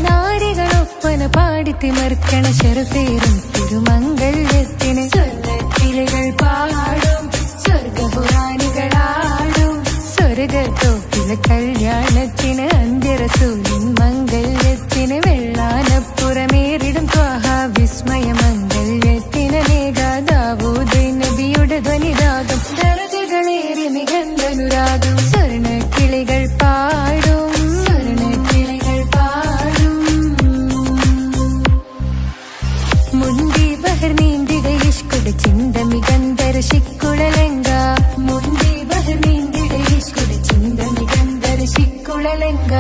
നാരികളൊപ്പന പാടിത്തിമർക്കണ ശരഫേറും തിരുമംഗല്യത്തിന് സ്വർണ്ണക്കിളികൾ പാടും സ്വർഗപുരാണികളാടും സ്വർഗത്തോപ്പിലെ കല്യാണത്തിന് അന്ത്യറസൂലിൻ മംഗല്യത്തിന് വെള്ളാനപ്പുറമേറിടും ത്വാഹ വിസ്മയ മംഗല്യത്തിന് മേഘാദാവൂദ് നബിയുടെ ധ്വനിരാഗം ദരജകളേറി മികന്തനുരാഗം സ്വർണ്ണക്കിളികൾ പാടും സ്വർണ്ണക്കിളികൾ പാടും മുന്തി ബഹർ നീന്തിട ഇഷ്കുട ചിന്ത മികന്തര ശിക്കുളലങ്ക മുന്തി ബഹർ നീന്തിട ഇഷ്കുട ചിന്ത മികന്തര ശിക്കുളലങ്ക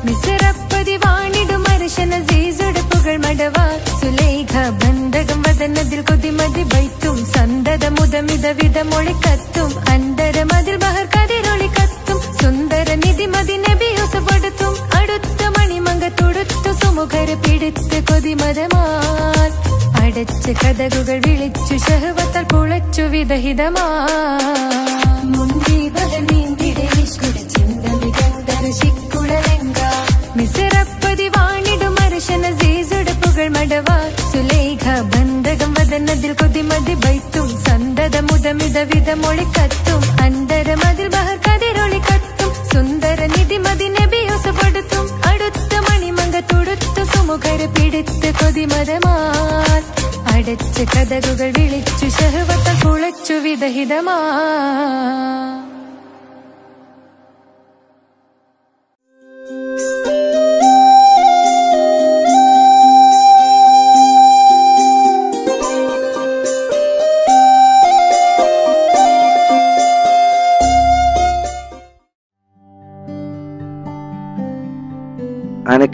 മിസറപ്പതി വാണിടും അർശന സീസുടെ പുകൾ മടവ സുലേഖ ബന്ധകം വദനതിൽ കൊതിമതി ബൈത്തും സന്തത മുതമിത വിധമൊളി കത്തും അന്തരമതിൽ ബഹർ കതിരൊളി കത്തും സുന്ദര നിധിമതി നബി യൂസഫെടുത്തും അടുത്ത മണിമങ്ക തൊടുത്തു സുമുഖര് പിടിത്ത് കൊതിമതമാൻ അടച്ച കഥകുകൾ വിളിച്ചു ശഹവത്താൽ പുളച്ചു വിദഹിതമാ മുന്തി ബഹർ നീന്തിട ഇഷ്കുട ചിന്ത മികന്തര ശിക്കുളലങ്ക മിസറപ്പതി വാണിടും അർശന സീസുടെ പുകൾ മടവ സുലേഖ ബന്ധകം വദനതിൽ കൊതിമതി ബൈത്തും സന്തത മുതമിത വിധമൊളി കത്തും അന്തരമതിൽ ബഹർ കതിരൊളി കത്തും സുന്ദര നിധിമതി നബി യൂസഫെടുത്തും അടുത്ത മണിമങ്ക തൊടുത്തു സുമുഖര് പിടിത്ത് കൊതിമതമാൻ അടച്ച കഥകുകൾ വിളിച്ചു ശഹവത്താൽ പുളച്ചു വിദഹിതമാ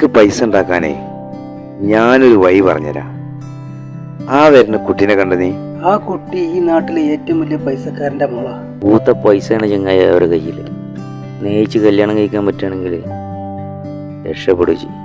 നിനക്ക് പൈസ ഉണ്ടാക്കാനേ ഞാനൊരു വഴി പറഞ്ഞുതരാം. ആ വരുന്ന കുട്ടീനെ കണ്ട നീ? ആ കുട്ടി ഈ നാട്ടിലെ ഏറ്റവും വലിയ പൈസക്കാരന്റെ മോള. പൂത്ത പൈസയാണ് ചങ്ങായി അവരുടെ കയ്യിൽ. സ്നേഹിച്ച് കല്യാണം കഴിക്കാൻ പറ്റുകയാണെങ്കിൽ രക്ഷപ്പെടുക ചെയ്യും.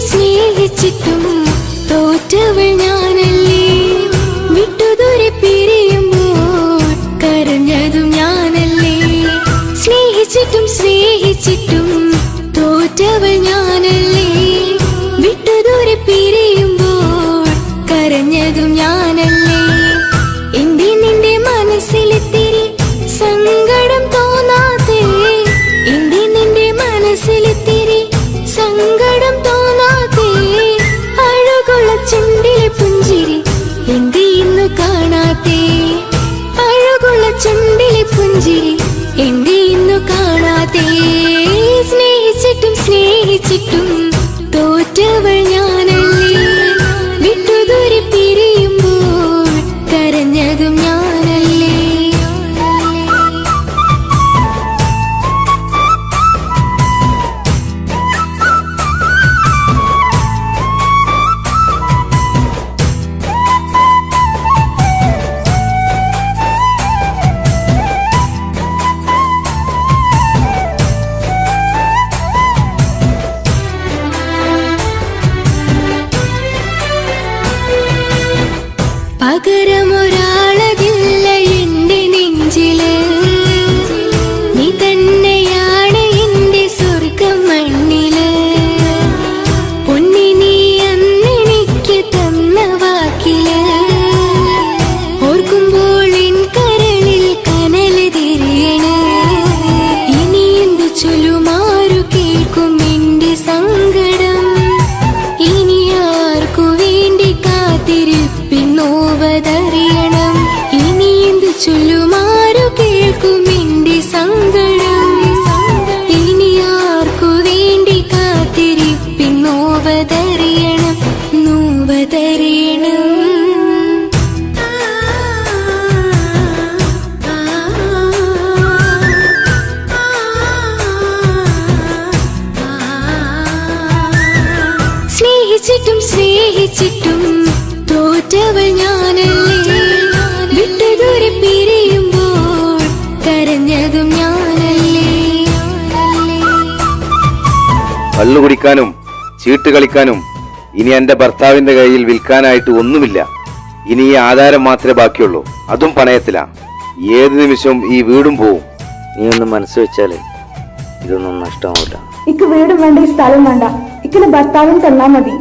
സ്നേഹിച്ചിട്ടും തോറ്റവൾ ഞാനല്ലേ, വിട്ടുദൂരെ പിരിയുമ്പോൾ കരഞ്ഞതും ഞാനല്ലേ. സ്നേഹിച്ചിട്ടും തോറ്റവൾ ഞാനല്ലേ, വിട്ടുദൂരെ പിരിയുമ്പോൾ കരഞ്ഞതും ഞാനല്ലേ. എന്റെ നിന്റെ മനസ്സിലിത്തിരി സങ്കടം തോന്നാതെ, എന്റെ നിന്റെ മനസ്സിലിത്തിരി സങ്കടം തോന്നാതെ, അഴകുള്ള ചുണ്ടിലെ പുഞ്ചിരി എന്തേ ഇന്നു കാണാതെ, അഴകുള്ള ചുണ്ടിലെ പുഞ്ചിരി എന്തേ ഇന്നു കാണാതെ. സ്നേഹിച്ചിട്ടും തോറ്റവൾ ഞാനല്ലേ, വിട്ടുദൂരെ പിരിയുമ്പോൾ കരഞ്ഞതും ഞാനല്ലേ. പകരമൊരാളതില്ല എന്റെ നെഞ്ചില്, നീ തന്നെയാണ് എന്റെ സ്വർഗം മണ്ണില്. പൊന്നി നീ അന്നെനിക്ക് തന്ന വാക്കില്, ഓർക്കുമ്പോൾ എൻ കരളിൽ കനല് തിരിയണ്. ഇനി എന്തു ചൊല്ലുമാരു കേൾക്കും എന്റെ സങ്കടം, ഇനി ആർക്കു വേണ്ടി കാത്തിരിപ്പിന്നോവതറിയണം. ഇനി എന്ത് ചൊല്ലുമാരു കേൾക്കും എന്റെ സങ്കടം, ഇനി ആർക്കു വേണ്ടി കാത്തിരിപ്പിന്നോവതറിയണം, നോവതറിയണം. സ്നേഹിച്ചിട്ടും തോറ്റവൾ ഞാനല്ലേ, വിട്ടുദൂരെ പിരിയുമ്പോൾ കരഞ്ഞതും ഞാനല്ലേ. കള്ളു കുടിക്കാനും ചീട്ട് കളിക്കാനും ഇനി എന്റെ ഭർത്താവിന്റെ കയ്യിൽ വിൽക്കാനായിട്ട് ഒന്നുമില്ല. ഇനി ഈ ആധാരം മാത്രമേ ബാക്കിയുള്ളൂ, അതും പണയത്തിലാ. ഏത് നിമിഷവും ഈ വീടും പോവും. നീ ഒന്ന് മനസ്സ് വെച്ചാലേ ഇതൊന്നും നഷ്ടമാവില്ല. ഇക്ക് വീടും വേണ്ട, ഈ സ്ഥലം വേണ്ട, ഇക്കിന്റെ ഭർത്താവിന് തന്നാ മതി.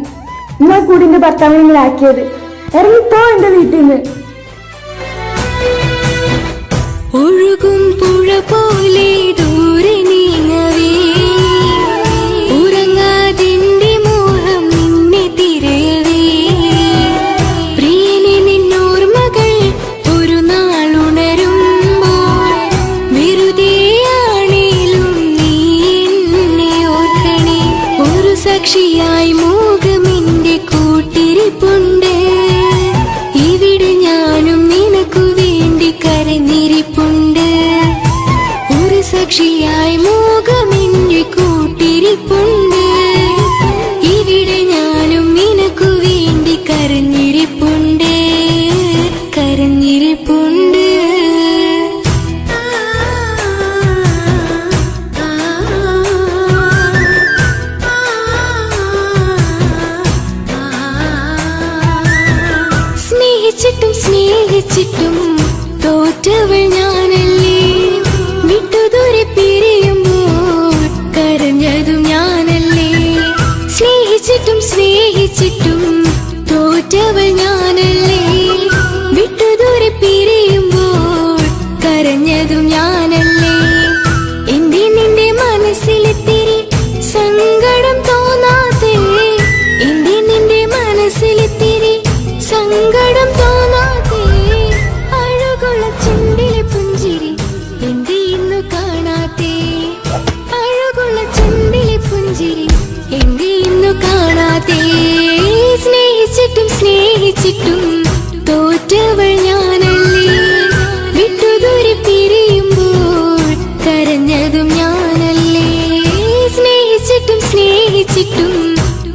നിങ്ങൾ കൂടി എന്റെ ഭർത്താവിനെ ഇങ്ങനെ ആക്കിയത്. ഇറങ്ങിത്തോ എന്റെ വീട്ടിൽ നിന്ന്. ഒഴുകും പുഴ പോലെ ദൂരെ നീങ്ങവേ, ഉറങ്ങാതിന്റെ മോഹം നിന്നെ തിരയവേ. പ്രിയനെ നിന്നോർമ്മകൾ ഒരു നാളുണരുമ്പോൾ, വെറുതെയാണേലും നീ എന്നെ ഓർക്കണേ. ഒരു സാക്ഷിയായി മോഹമെന്റെ കൂട്ടിരിപ്പുണ്ട്, ഇവിടെ ഞാനും നിനക്കു വേണ്ടി കരഞ്ഞിരിപ്പുണ്ട്. ഒരു സാക്ഷിയായി മോഹമെന്റെ കൂട്ടിരിപ്പുണ്ട്, ഇവിടെ ഞാനും നിനക്കു വേണ്ടി കരഞ്ഞിരിപ്പുണ്ട്, കരഞ്ഞിരിപ്പുണ്ട്. സ്നേഹിച്ചിട്ടും തോറ്റവൾ ഞാനല്ലേ, വിട്ടുദൂരെ പിരിയുമ്പോൾ കരഞ്ഞതും ഞാനല്ലേ. സ്നേഹിച്ചിട്ടും തോറ്റവൾ ഞാനല്ലേ, വിട്ടുദൂരെ പിരിയുമ്പോൾ സ്നേഹിച്ചിട്ടും സ്നേഹിച്ചിട്ടും തോറ്റവൾ ഞാനല്ലേ വിട്ടുദൂരെ പിരിയുമ്പോൾ കരഞ്ഞതും ഞാനല്ലേ സ്നേഹിച്ചിട്ടും സ്നേഹിച്ചിട്ടും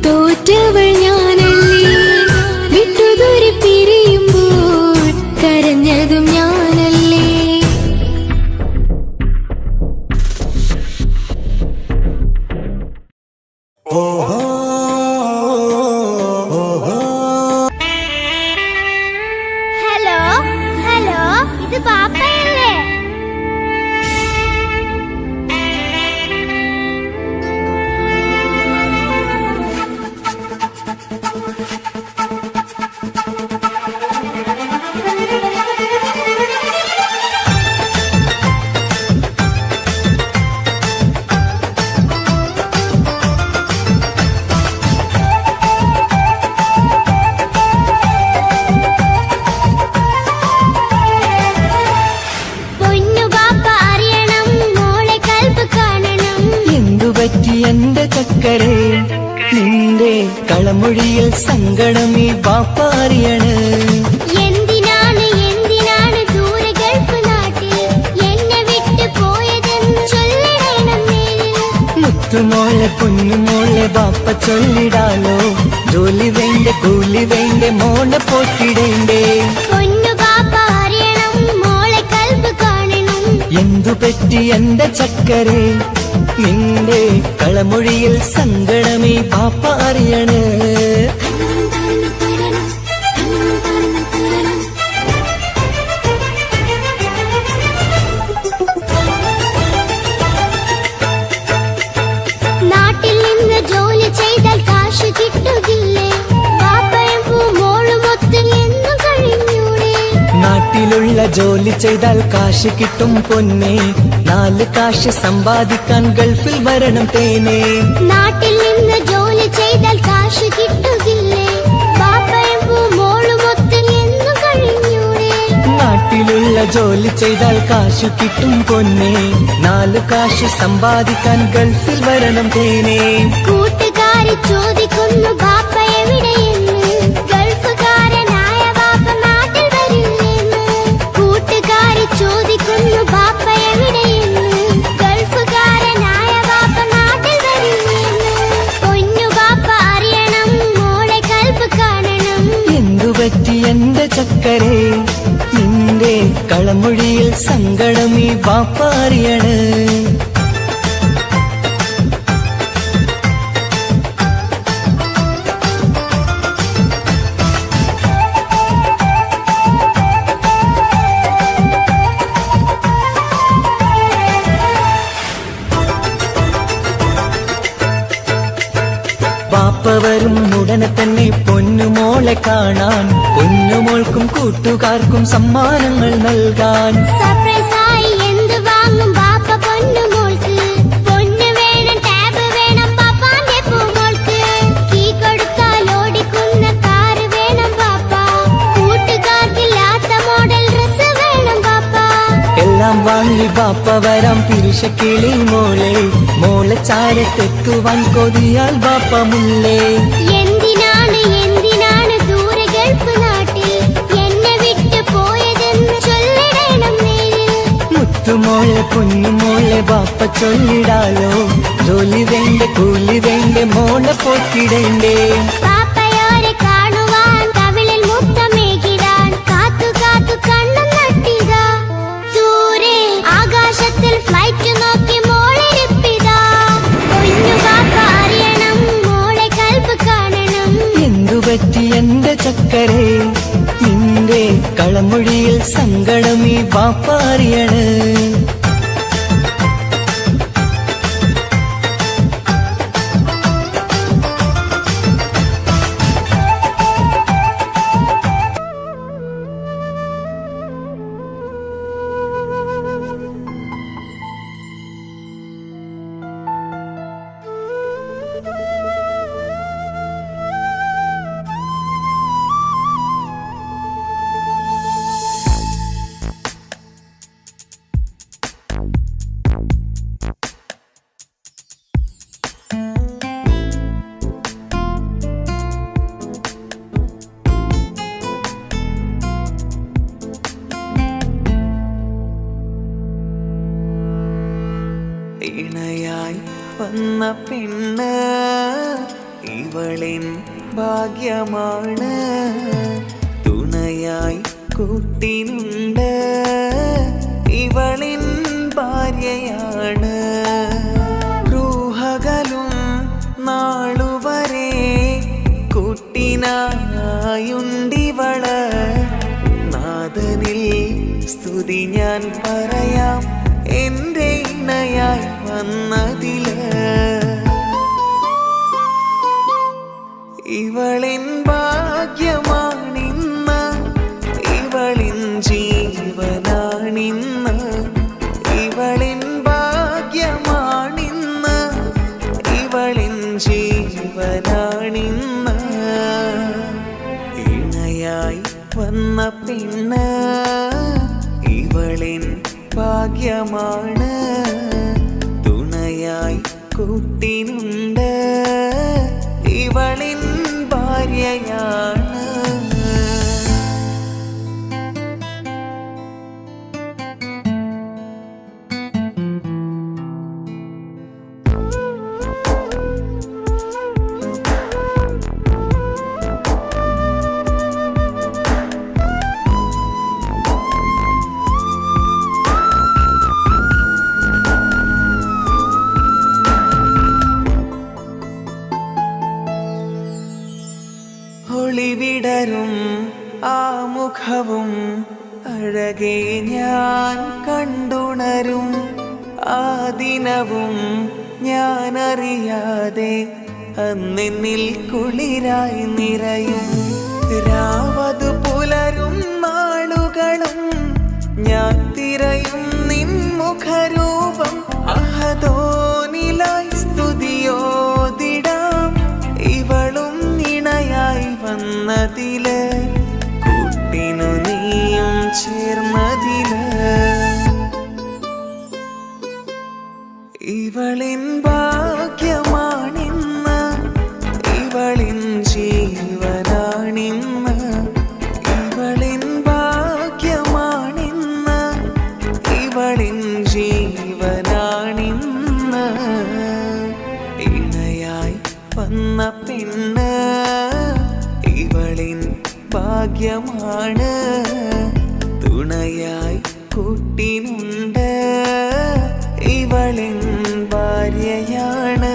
തോറ്റവൾ ഞാനല്ലേ വിട്ടുദൂരെ പിരിയുമ്പോൾ കരഞ്ഞതും ഞാനല്ലേ. ഹലോ ഹലോ, ഇത് പാപ്പയല്ലേ? പൊന്നു പാപ്പ അറിയണം, മോളെ കൽബ് കാണണം. എന്തുപറ്റി എന്റെ ചക്കരെ നിന്റെ കളമൊഴിയിൽ സങ്കടം ഈ ബാപ്പ അറിയണ്. എന്തിനാണ് എന്തിനാണ് ദൂരെ ഗൾഫ് നാട്ടിൽ എന്നെ വിട്ട് പോയതെന്ന് ചൊല്ലിടണം നീ. മുത്തുമോളെ പൊന്നുമോളെ ബാപ്പ ചൊല്ലിടാലോ, ജോലി വേണ്ട കൂലി വേണ്ട മോളെ പോറ്റിടേണ്ടേ. പൊന്നു പാപ്പ അറിയണം, മോളെ കൽബ് കാണണം. എന്തുപറ്റി എന്റെ ചക്കരെ നിന്റെ കളമൊഴിയിൽ സങ്കടമേ ബാപ്പ അറിയണ്. നാട്ടിൽ നിന്ന് ജോലി ചെയ്താൽ കാശ് കിട്ടുകില്ലേ? പാപ്പയും മോളുമൊത്ത് എന്നും കഴിഞ്ഞൂടെ? നാട്ടിലുള്ള ജോലി ചെയ്താൽ കാശ് കിട്ടും പൊന്നെ, 4 കാശ് സമ്പാദിക്കാൻ ഗൾഫിൽ വരണം തേനെ. നാട്ടിൽ നിന്ന് ജോലി ചെയ്താൽ കാശ് കിട്ടുകില്ലേ? പാപ്പയും മോളുമൊത്ത് എന്നും കഴിഞ്ഞൂടെ? നാട്ടിലുള്ള ജോലി ചെയ്താൽ കാശ് കിട്ടും പൊന്നെ, 4 കാശ് സമ്പാദിക്കാൻ ഗൾഫിൽ വരണം തേനെ. കൂട്ടുകാരി ചോദിക്കുന്നു ബാപ്പ എവിടെയെന്ന്, ഗൾഫുകാരനായ ബാപ്പ നാട്ടിൽ വരില്ലെന്ന്. കൂട്ടുകാരി ചോദിക്കുന്നു ബാപ്പ എവിടെയെന്ന്, ഗൾഫുകാരനായ ബാപ്പ നാട്ടിൽ വരില്ലെന്ന്. പൊന്നു ബാപ്പ അറിയണം, മോളെ കൽബ് കാണണം. എന്തുപറ്റി എന്റെ ചക്കരെ നിന്റെ കളമൊഴിയിൽ സങ്കടം ഈ ബാപ്പ അറിയണ്. ബാപ്പ വരും ഉടനെ തന്നെ പൊന്നുമോളെ കാണാൻ, പൊന്നുമോൾക്കും കൂട്ടുകാർക്കും സമ്മാനങ്ങൾ നൽകാൻ. സർപ്രൈസായി എന്ത് വാങ്ങും ബാപ്പ പൊന്നു മോൾക്ക്? പൊന്നു വേണം, ടാബ് വേണം പാപ്പാന്റെ പൂമോൾക്ക്. കീ കൊടുത്താൽ ഓടിക്കുന്ന കാറ് വേണം ബാപ്പ. കൂട്ടുകാർക്കില്ലാത്ത മോഡൽ ഡ്രസ് വേണം ബാപ്പ. എല്ലാം വാങ്ങി ബാപ്പ വരാം പിരിശക്കിളി മോളെ, മോളെ ചാരത്തെത്തുവാൻ കൊതിയാൽ ബാപ്പ മുല്ലേ. എന്തിനാണ് എന്തിനാണ് ദൂരെ ഗൾഫ് നാട്ടിൽ എന്നെ വിട്ട് പോയതെന്ന് ചൊല്ലിടണം നീ. മുത്തുമോളെ പൊന്നുമോളെ ബാപ്പ ചൊല്ലിടാലോ, ജോലി വേണ്ട കൂലി വേണ്ട മോളെ പോറ്റിടേണ്ടേ. പാപ്പയോരെ കാണുവാൻ കവിളിൽ മുത്തമേകിടാൻ കാത്തു കാത്തു കണ്ണു നട്ടിതാ. ദൂരെ ആകാശത്തിൽ ഫ്ലൈറ്റ് നോക്കി മോളിരിപ്പിതാ. പൊന്നു പാപ്പ അറിയണം, മോളെ കൽബ് കാണണം. എന്തുപറ്റി എന്റെ ചക്കരെ നിന്റെ കളമൊഴിയിൽ സങ്കടം ഈ ബാപ്പ അറിയണ്. വന്ന പെണ്ണ് ഇവളിൻ ഭാഗ്യമാണ് തുണയായി കൂട്ടിനുണ്ട് ഇവളിൻ ഭാര്യയാണ് റൂഹകലും നാളുവരെ കൂട്ടിനായുണ്ടിവള് നാഥനിൽ സ്തുതി ഞാൻ പറയാം എന്റെ ഇണയായി വന്നതില് ഇവളിൻ ഭാഗ്യമാണിന്ന് ഇവളിൻ ജീവനാണിന്ന് ഇവളിൻ ഭാഗ്യമാണിന്ന് ഇവളിൻ ജീവനാണിന്ന് ഇണയായി വന്ന പെണ്ണ് ഇവളിൻ ഭാഗ്യമാണ് തുണയായി കൂട്ടിനുണ്ട് ഇവളിൻ ഭാര്യയാണ് ഒളിവിടരും ആ മുഖവും അഴകെ ഞാൻ കണ്ടുണരും ആ ദിനവും ഞാനറിയാതെ അന്നെന്നിൽ കുളിരായി നിറയും രാവതു പുലരും നാളുകളും ഞാൻ തിരയും നിൻ മുഖരൂപം അഹദോനിലായി സ്തുതിയോതിടാം ഇവളും ഇണയായി വന്നതില് കൂട്ടിനു നീയും ചേർന്നതില് ഇവളിൻ ഭാഗ്യമാണിന്ന് ഇവളിൻ ജീവനാണിന്ന് ഇവളിൻ ഭാഗ്യമാണിന്ന് ഇവളിൻ ജീവനാണിന്ന് ഇണയായി വന്ന പെണ്ണ് ഇവളിൻ ഭാഗ്യമാണ് തുണയായി കൂട്ടിനുണ്ട് ഇവളിൻ ഭാര്യയാണ്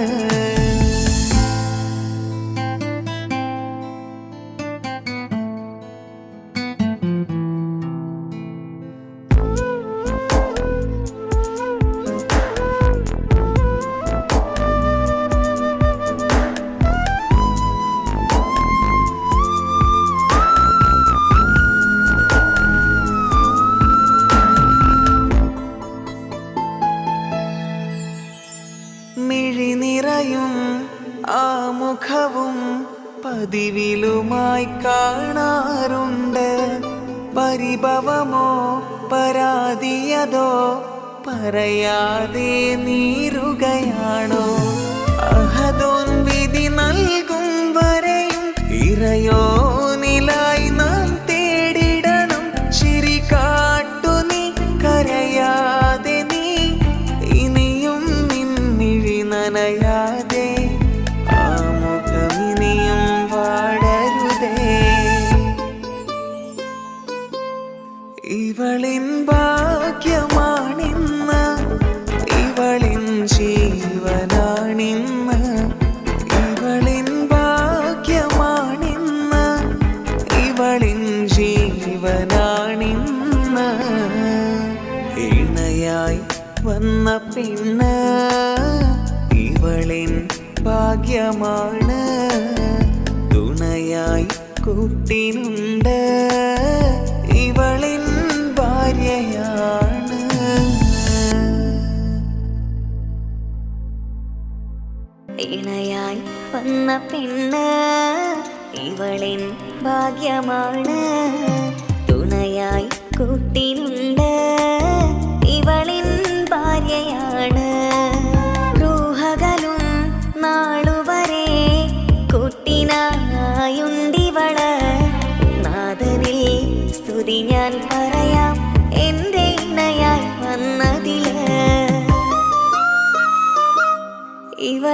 മിഴിനിറയും ആ മുഖവും പതിവിലുമായി കാണാറുണ്ട് പരിഭവമോ പരാതിയതോ പറയാതെ നീറുകയാണോ അഹദോൻ വിധി നൽകും വരെയും ഇറയോനിലായി നാം തേടിടണം ചിരി കാട്ടു നീ കരയാതെ നീ ഇനിയും നിന്നിഴി നനയാതെ ആ മുഖമിനിയും വാടരുതേ ഇവളിൻ ഭാഗ്യമാണിന്ന് ഇവളിൻ ജീവനാണിന്ന് ഇവളിൻ ഭാഗ്യമാണിന്ന് ഇവളിൻ ജീവനാണിന്ന് ഇണയായി വന്ന പെണ്ണ് ഇവളിൻ ഭാഗ്യമാണ് തുണയായി കൂട്ടിനുണ്ട് ഇവളിൻ ഭാര്യയാണ് ഇണയായി വന്ന പെണ്ണ് ഇവളിൻ ഭാഗ്യമാണ് തുണയായി കൂട്ടിനുണ്ട് ഇവളിൻ ഭാര്യയാണ് റൂഹകലും നാളുവരെ കൂട്ടിനായുണ്ടിവള് നാഥനിൽ സ്തുതി ഞാൻ പറയാം എന്റെ ഇണയായി വന്നതില് ഇവ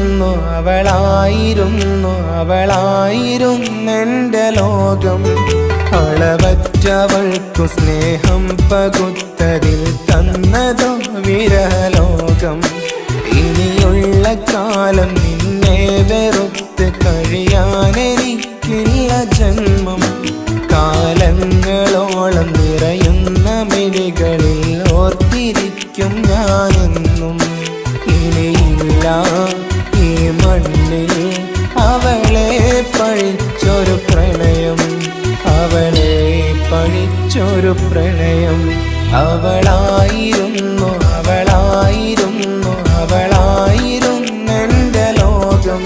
അവളായിരുന്നു അവളായിരുന്നു അവളായിരുന്നെൻ്റെ ലോകം. അളവറ്റവൾക്കു സ്നേഹം പകുത്തതിൽ തന്നതോ വിരഹലോകം. ഇനിയുള്ള കാലം നിന്നെ വെറുത്ത് കഴിയാനെനിക്കില്ല ജന്മം. കാലങ്ങളോളം നിറയുന്ന മിഴികളിൽ ഓർത്തിരിക്കും ഞാനെന്നും. ഇനിയില്ല ഈ മണ്ണിൽ അവളെ പഴിച്ചൊരു പ്രണയം, അവളെ പഴിച്ചൊരു പ്രണയം. അവളായിരുന്നു അവളായിരുന്നു അവളായിരുന്നെൻ്റെ ലോകം.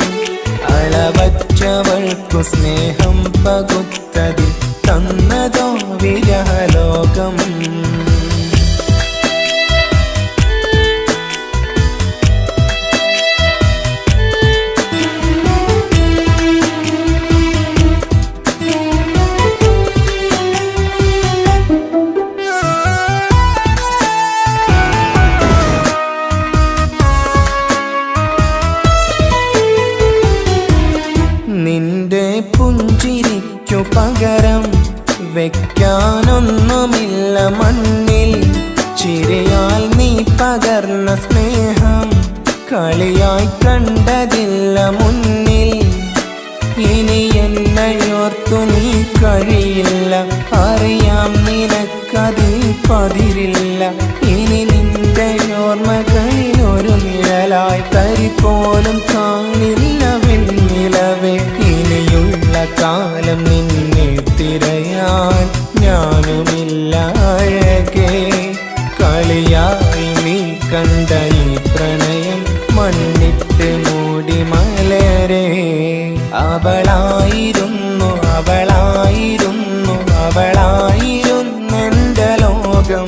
അളവറ്റവൾക്കു സ്നേഹം പകുത്തതിൽ തന്നതോ വിരഹലോകം. നിന്റെ പുഞ്ചിരിക്കു പകരം വെക്കാനൊന്നുമില്ല മണ്ണിൽ. ചിരിയാൽ നീ പകർന്ന സ്നേഹം കളിയായി കണ്ടതില്ല മുന്നിൽ. ഇനി എന്നയോർത്തു നീ കഴിയില്ല, അറിയാം നിനക്കതിൽ പതിരില്ല. ഇനി നിന്റെ ഓർമ്മകളിൽ ഒരു നിഴലായി തരി പോലും കാണില്ല വെണ്ണിലവേ. ഇനിയുള്ള കാലം നിന്നെ തിരയാൻ ഞാനുമില്ല അഴകേ. കളിയായി നീ കണ്ട ഈ പ്രണയം മണ്ണിട്ട് മൂടി മലരേ. അവളായിരുന്നു അവളായിരുന്നു അവളായിരുന്നെൻ്റെ ലോകം.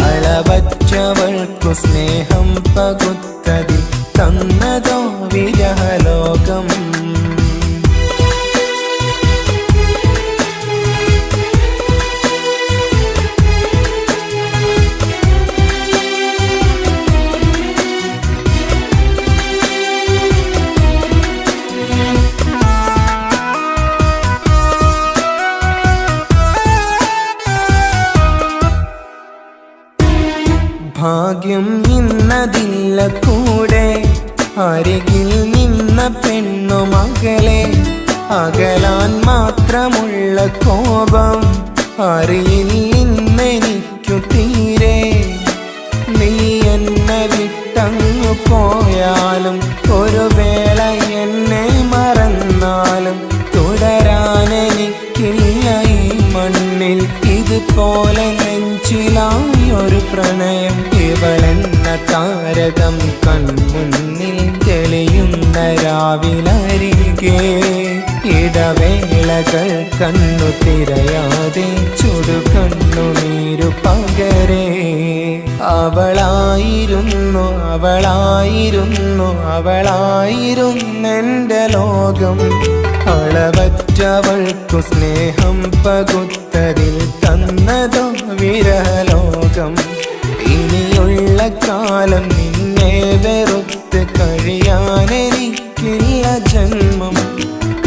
അളവറ്റവൾക്കു സ്നേഹം പകുത്തതിൽ തന്നതോ വിരഹലോകം. ഭാഗ്യം ഇന്നതില്ല കൂടെ, അരികിൽ നിന്ന പെണ്ണു മകളെ. അകലാൻ മാത്രമുള്ള കോപം അറിയില്ലെനിക്കു തീരെ. നീ എന്നെ വിട്ടങ്ങു പോയാലും ഒരു വേള എന്നെ മറന്നാലും തുടരാനെനിക്കില്ല ഈ മണ്ണിൽ. ഇതുപോലെ നെഞ്ചിലായി ഒരു പ്രണയം. ഇവളെന്ന താരകം കൺമുന്നിൽ തെളിയുന്ന രാവിലരികെ. ഇടവേളകൾ കണ്ണു തിരയാതെ ചുടുകണ്ണുനീരു പകരേ. അവളായിരുന്നു അവളായിരുന്നു അവളായിരുന്നെൻ്റെ ലോകം. അളവറ്റവൾക്കു സ്നേഹം പകുത്തതിൽ തന്നതോ വിരഹലോകം. ഇനിയുള്ള കാലം നിന്നെ വെറുത്ത് കഴിയാനെനിക്കില്ല ജന്മം.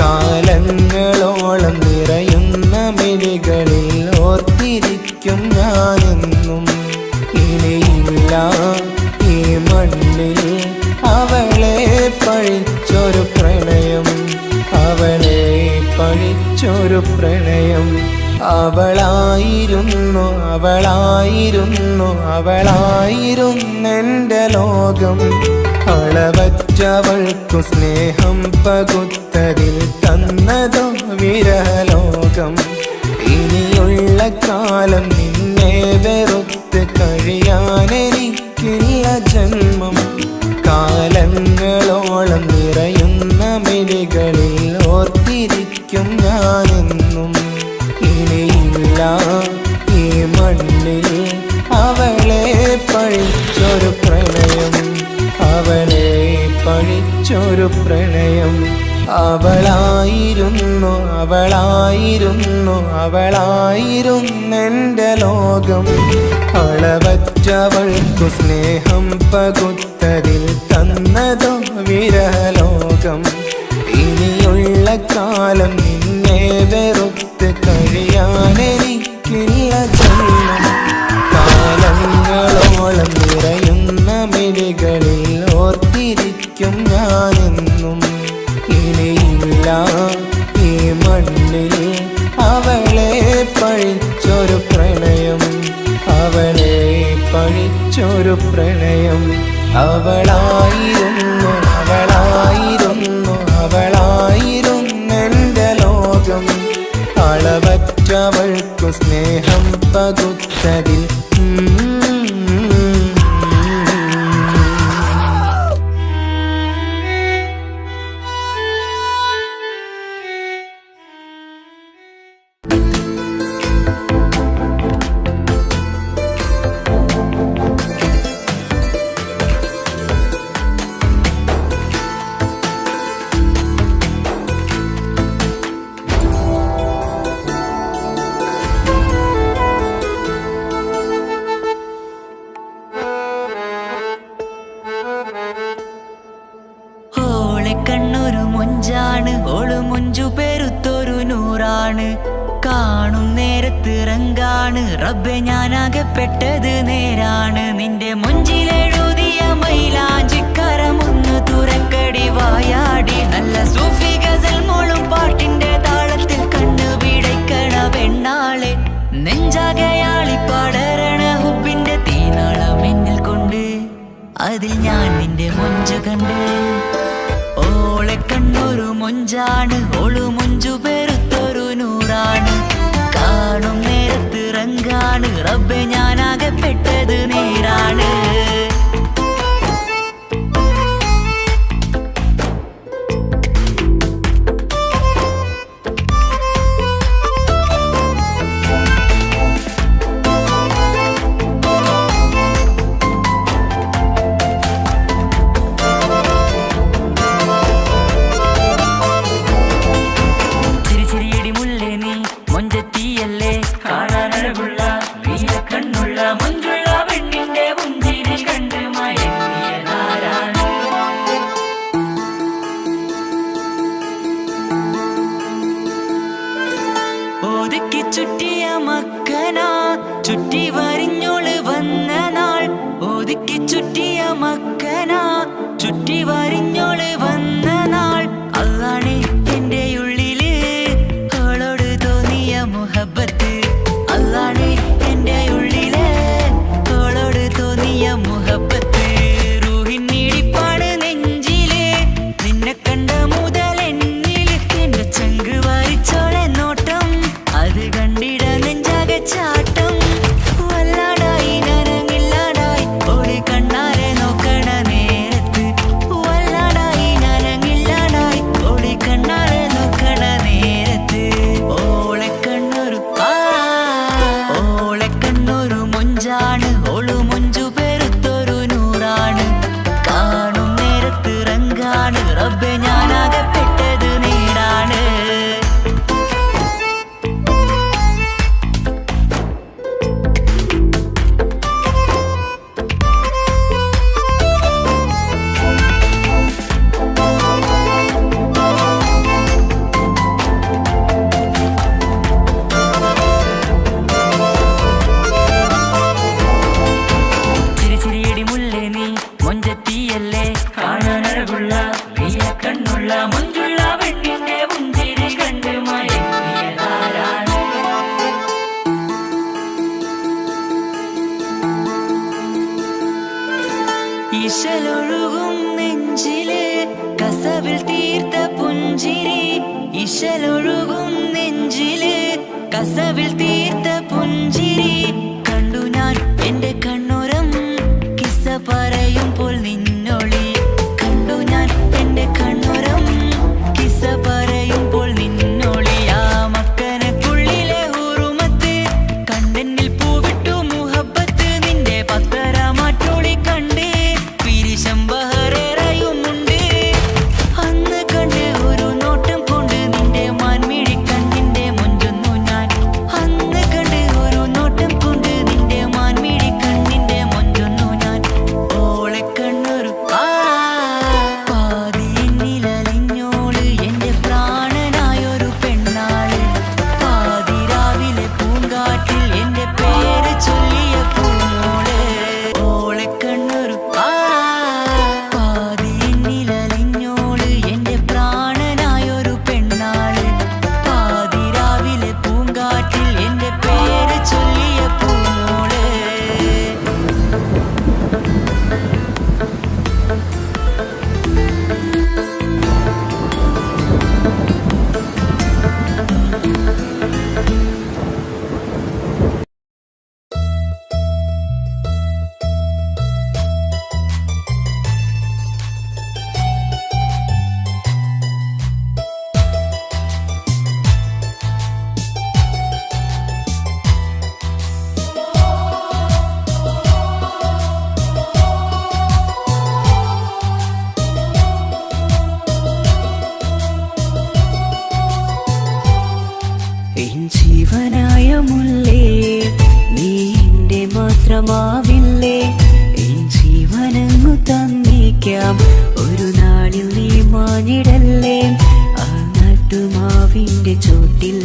കാലങ്ങളോളം നിറയുന്ന മിഴികളിൽ ഓർത്തിരിക്കും ഞാനെന്നും. ഇനിയില്ല ഈ മണ്ണിൽ അവളെ പഴിച്ചൊരു പ്രണയം, അവളെ പഴിച്ചൊരു പ്രണയം. അവളായിരുന്നു അവളായിരുന്നു അവളായിരുന്നെൻ്റെ ലോകം. അളവറ്റവൾക്കു സ്നേഹം പകുത്തതിൽ തന്നതോ വിരഹലോകം. ഇനിയുള്ള കാലം നിന്നെ വെറുത്ത് കഴിയാനെനിക്കില്ല ജന്മം. കാലങ്ങളോളം നിറയുന്ന മിഴികളിൽ ഓർത്തിരിക്കും ഞാനെന്നും. ഇനിയില്ല ഈ മണ്ണിൽ അവളെ പഴിച്ചൊരു പ്രണയം, അവളെ പഴിച്ചൊരു പ്രണയം. അവളായിരുന്നു അവളായിരുന്നു അവളായിരുന്നെൻ്റെ ലോകം. അളവറ്റവൾക്കു സ്നേഹം പകുത്ത പകുത്തതിൽ തന്നതോ വിരലോകം. ഇനിയുള്ള കാലം നിന്നെ വെറുത്ത് കഴിയാനെനിക്കില്ല ജന്മം. കാലങ്ങളോളം നിറയുന്ന മിഴികളിൽ ഓർത്തിരിക്കും ഞാനെന്നും. ഇനിയില്ല ഈ മണ്ണിൽ അവളെ പഴിച്ചൊരു പ്രണയം, അവളെ പഴിച്ചൊരു പ്രണയം. അവളായിരുന്നു അവളായിരുന്നു അവളായിരുന്നെൻ്റെ ലോകം. അളവറ്റവൾക്കു സ്നേഹം പകുത്തതിൽ കണ്ണൊരു മൊഞ്ചാണ്, ഓള് മൊഞ്ചു പെരുത്തൊരു നൂറാണ്. കാണും നേരത്ത് റങ്കാണ്, റബ്ബെ ഞാനാകപ്പെട്ടത് നേരാണ്. നിന്റെ മൊഞ്ചിലെഴുതിയ മൈലാഞ്ചിക്കരമൊന്ന് തുറക്കടി വായാടി. നല്ല സൂഫി ഗസൽ മോളും പാട്ടിന്റെ താളത്തിൽ കണ്ണു പിടയ്ക്കണ പെണ്ണാളെ. നെഞ്ചാകയാളി പടരണ ഹുബിന്റെ തീനാളം എന്നിൽ കൊണ്ട്, അതിൽ ഞാൻ നിന്റെ മൊഞ്ചു കണ്ട്. ഓളെ കണ്ണൊരു മൊഞ്ചാണ്, ഓളു മൊഞ്ചു പെരുത്തൊരു നൂറാണ്. കാണും നേരത്ത് റങ്കാണ്, റബ്ബെ ഞാനാകപ്പെട്ടത് നേരാണ്. ചുറ്റിയ മക്കനാ ചുറ്റി വരിഞ്ഞോള് വന്ന നാൾ. ഒതുക്കി ചുറ്റിയ മക്കനാ ചുറ്റി വരിഞ്ഞോള് വന്ന നാൾ. അതാണ് എന്റെ ഉള്ളില് അവളോട് തോന്നിയ മുഹബത്ത്. അതാണ് എന്റെ ഉള്ളില് അവളോട് തോന്നിയ മുഹബത്ത്. റൂഹിന്നിടിപ്പാണ് നെഞ്ചില്, നിന്നെ കണ്ട മുതൽ എന്നില്. എന്റെ ചങ്ക് വാരിച്ചോളെ നോട്ടം, അത് കണ്ടിട നെഞ്ചാകെ ചാട്ടം. വല്ലാടായി നനങ്ങില്ലാടായി ഓടി കണ്ണാരെ നോക്കണ നേരത്ത്. വല്ലാടായി നനങ്ങില്ലാടായി ഓടി കണ്ണാരെ നോക്കണ നേരത്ത്. ഓളെ കണ്ണൊരു മൊഞ്ചാണ്, ഓളു മൊഞ്ചു പെരുത്തൊരു നൂറാണ്. കാണും നേരത്ത് റങ്കാണ്, റബ്ബെ ഞാനാകപ്പെട്ടത് നേരാണ്. ചിരിച്ചിരിയടി മുല്ലേ നീ മൊഞ്ചത്തിയല്ലേ, കാണാനഴകുള്ള നീയ കണ്ണുള്ള മൊഞ്ചുള്ള പെണ്ണിന്റെ പുഞ്ചിരി കണ്ട് മയങ്ങിയതാരാണ്. ഇശലൊഴുകും നെഞ്ചില് കസവിൽ തീർത്ത പുഞ്ചിരി. ഇശലൊഴുകും നെഞ്ചില് കസവിൽ തീർത്ത പുഞ്ചിരി. കണ്ടു ഞാൻ എന്റെ കണ്ണുരം കിസ്സ പറയുമ്പോൾ നിന്നൊളി. കണ്ടു ഞാൻ എന്റെ കണ്ണുരം കിസ്സ പറയുമ്പോൾ നിന്നൊളി. ആ മക്കനക്കുള്ളിലെ ഹുറുമത്ത് കണ്ടെന്നിൽ പൂവിട്ടു മുഹബത്ത്. നിന്റെ പത്തരമാറ്റൊളി കണ്ട് പിരിശം ബഹറേറയുമുണ്ട്. അന്ന് കണ്ട് ഒരു നോട്ടം കൊണ്ട് നിന്റെ മാൻമിഴി കണ്ണിന്റെ മൊഞ്ചൊന്നു ഞാൻ. അന്ന് സ്നേഹിക്കാം. ഒരു നാളിൽ നീ മാഞ്ഞിടല്ലേ. ആ നാട്ടുമാവിന്റെ ചോട്ടിൽ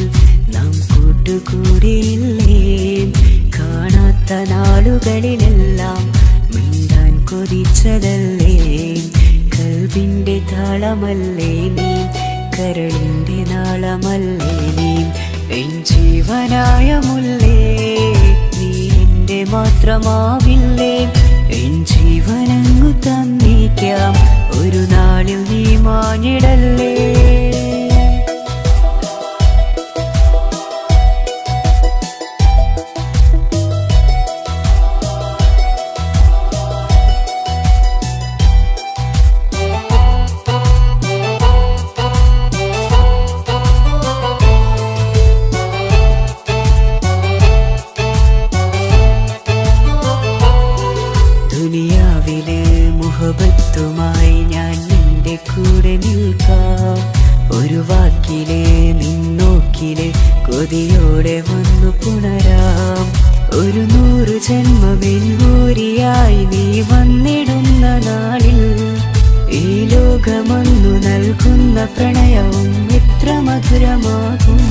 നാം കൂട്ടുകൂടിയില്ലേ. കാണാത്ത നാളുകളിലെല്ലാം മിണ്ടാൻ കൊതിച്ചതല്ലേ. കൽവിന്റെ താളമല്ലേ നീ, കരളിന്റെ നാളമല്ലേ നീ. എൻ ജീവനായ മുല്ലേ, നീ എന്റെ മാത്രമാവില്ലേ. എൻ ജീവനങ്ങു തന്നേക്കാം. ഒരു നാളിൽ നീ മാഞ്ഞിടല്ലേ. ദുനിയാവിലെ മുഹബത്തുമായി ഞാൻ നിന്റെ കൂടെ നിൽക്കാം. ഒരു വാക്കിലെ നിന്നോക്കിലെ കൊതിയോടെ വന്നു പുണരാം. ഒരു 100 ജന്മമെൻകൂരിയായി നീ വന്നിടുന്ന നാളിൽ ഈ ലോകമൊന്നു നൽകുന്ന പ്രണയവും എത്ര മധുരമാകും.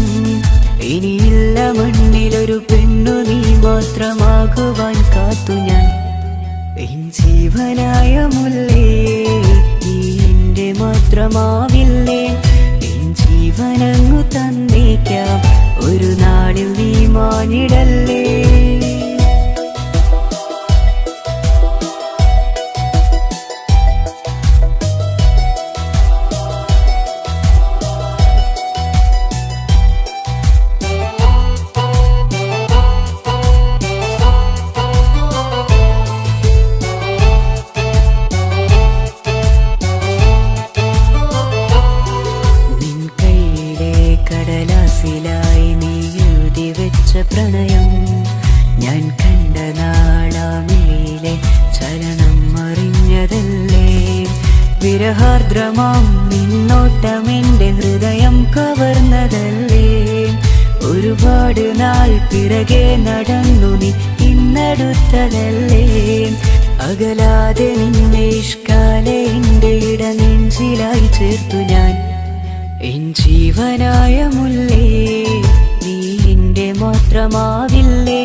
ഇനിയില്ല മണ്ണിലൊരു പെണ്ണു നീ മാത്രമാകുവാൻ കാത്തു ഞാൻ. എൻ ജീവനായ മുല്ലേ, നീ എന്റെ മാത്രമാവില്ലേ. എൻ ജീവനങ്ങു തന്നേക്കാം. ഒരു നാളിൽ നീ മാഞ്ഞിടല്ലേ. കടലാസിലായി നീ എഴുതി വെച്ച പ്രണയം ഞാൻ കണ്ട നാളാമേലെ ചലനം അറിഞ്ഞതല്ലേ. വിരഹാർദ്രമാം നിന്നോട്ടമെന്റെ ഹൃദയം കവർന്നതല്ലേ. ഒരുപാട് നാൾ പിറകെ നടന്നു നീ ഇന്നടുത്തതല്ലേ. അകലാതെ നിന്നെ ഇഷ്കാലെ എന്റെ ഇടനെഞ്ചിലായി ചേർത്തു ഞാൻ. എൻ ജീവനായ മുല്ലേ, നീ എന്റെ മാത്രമാവില്ലേ.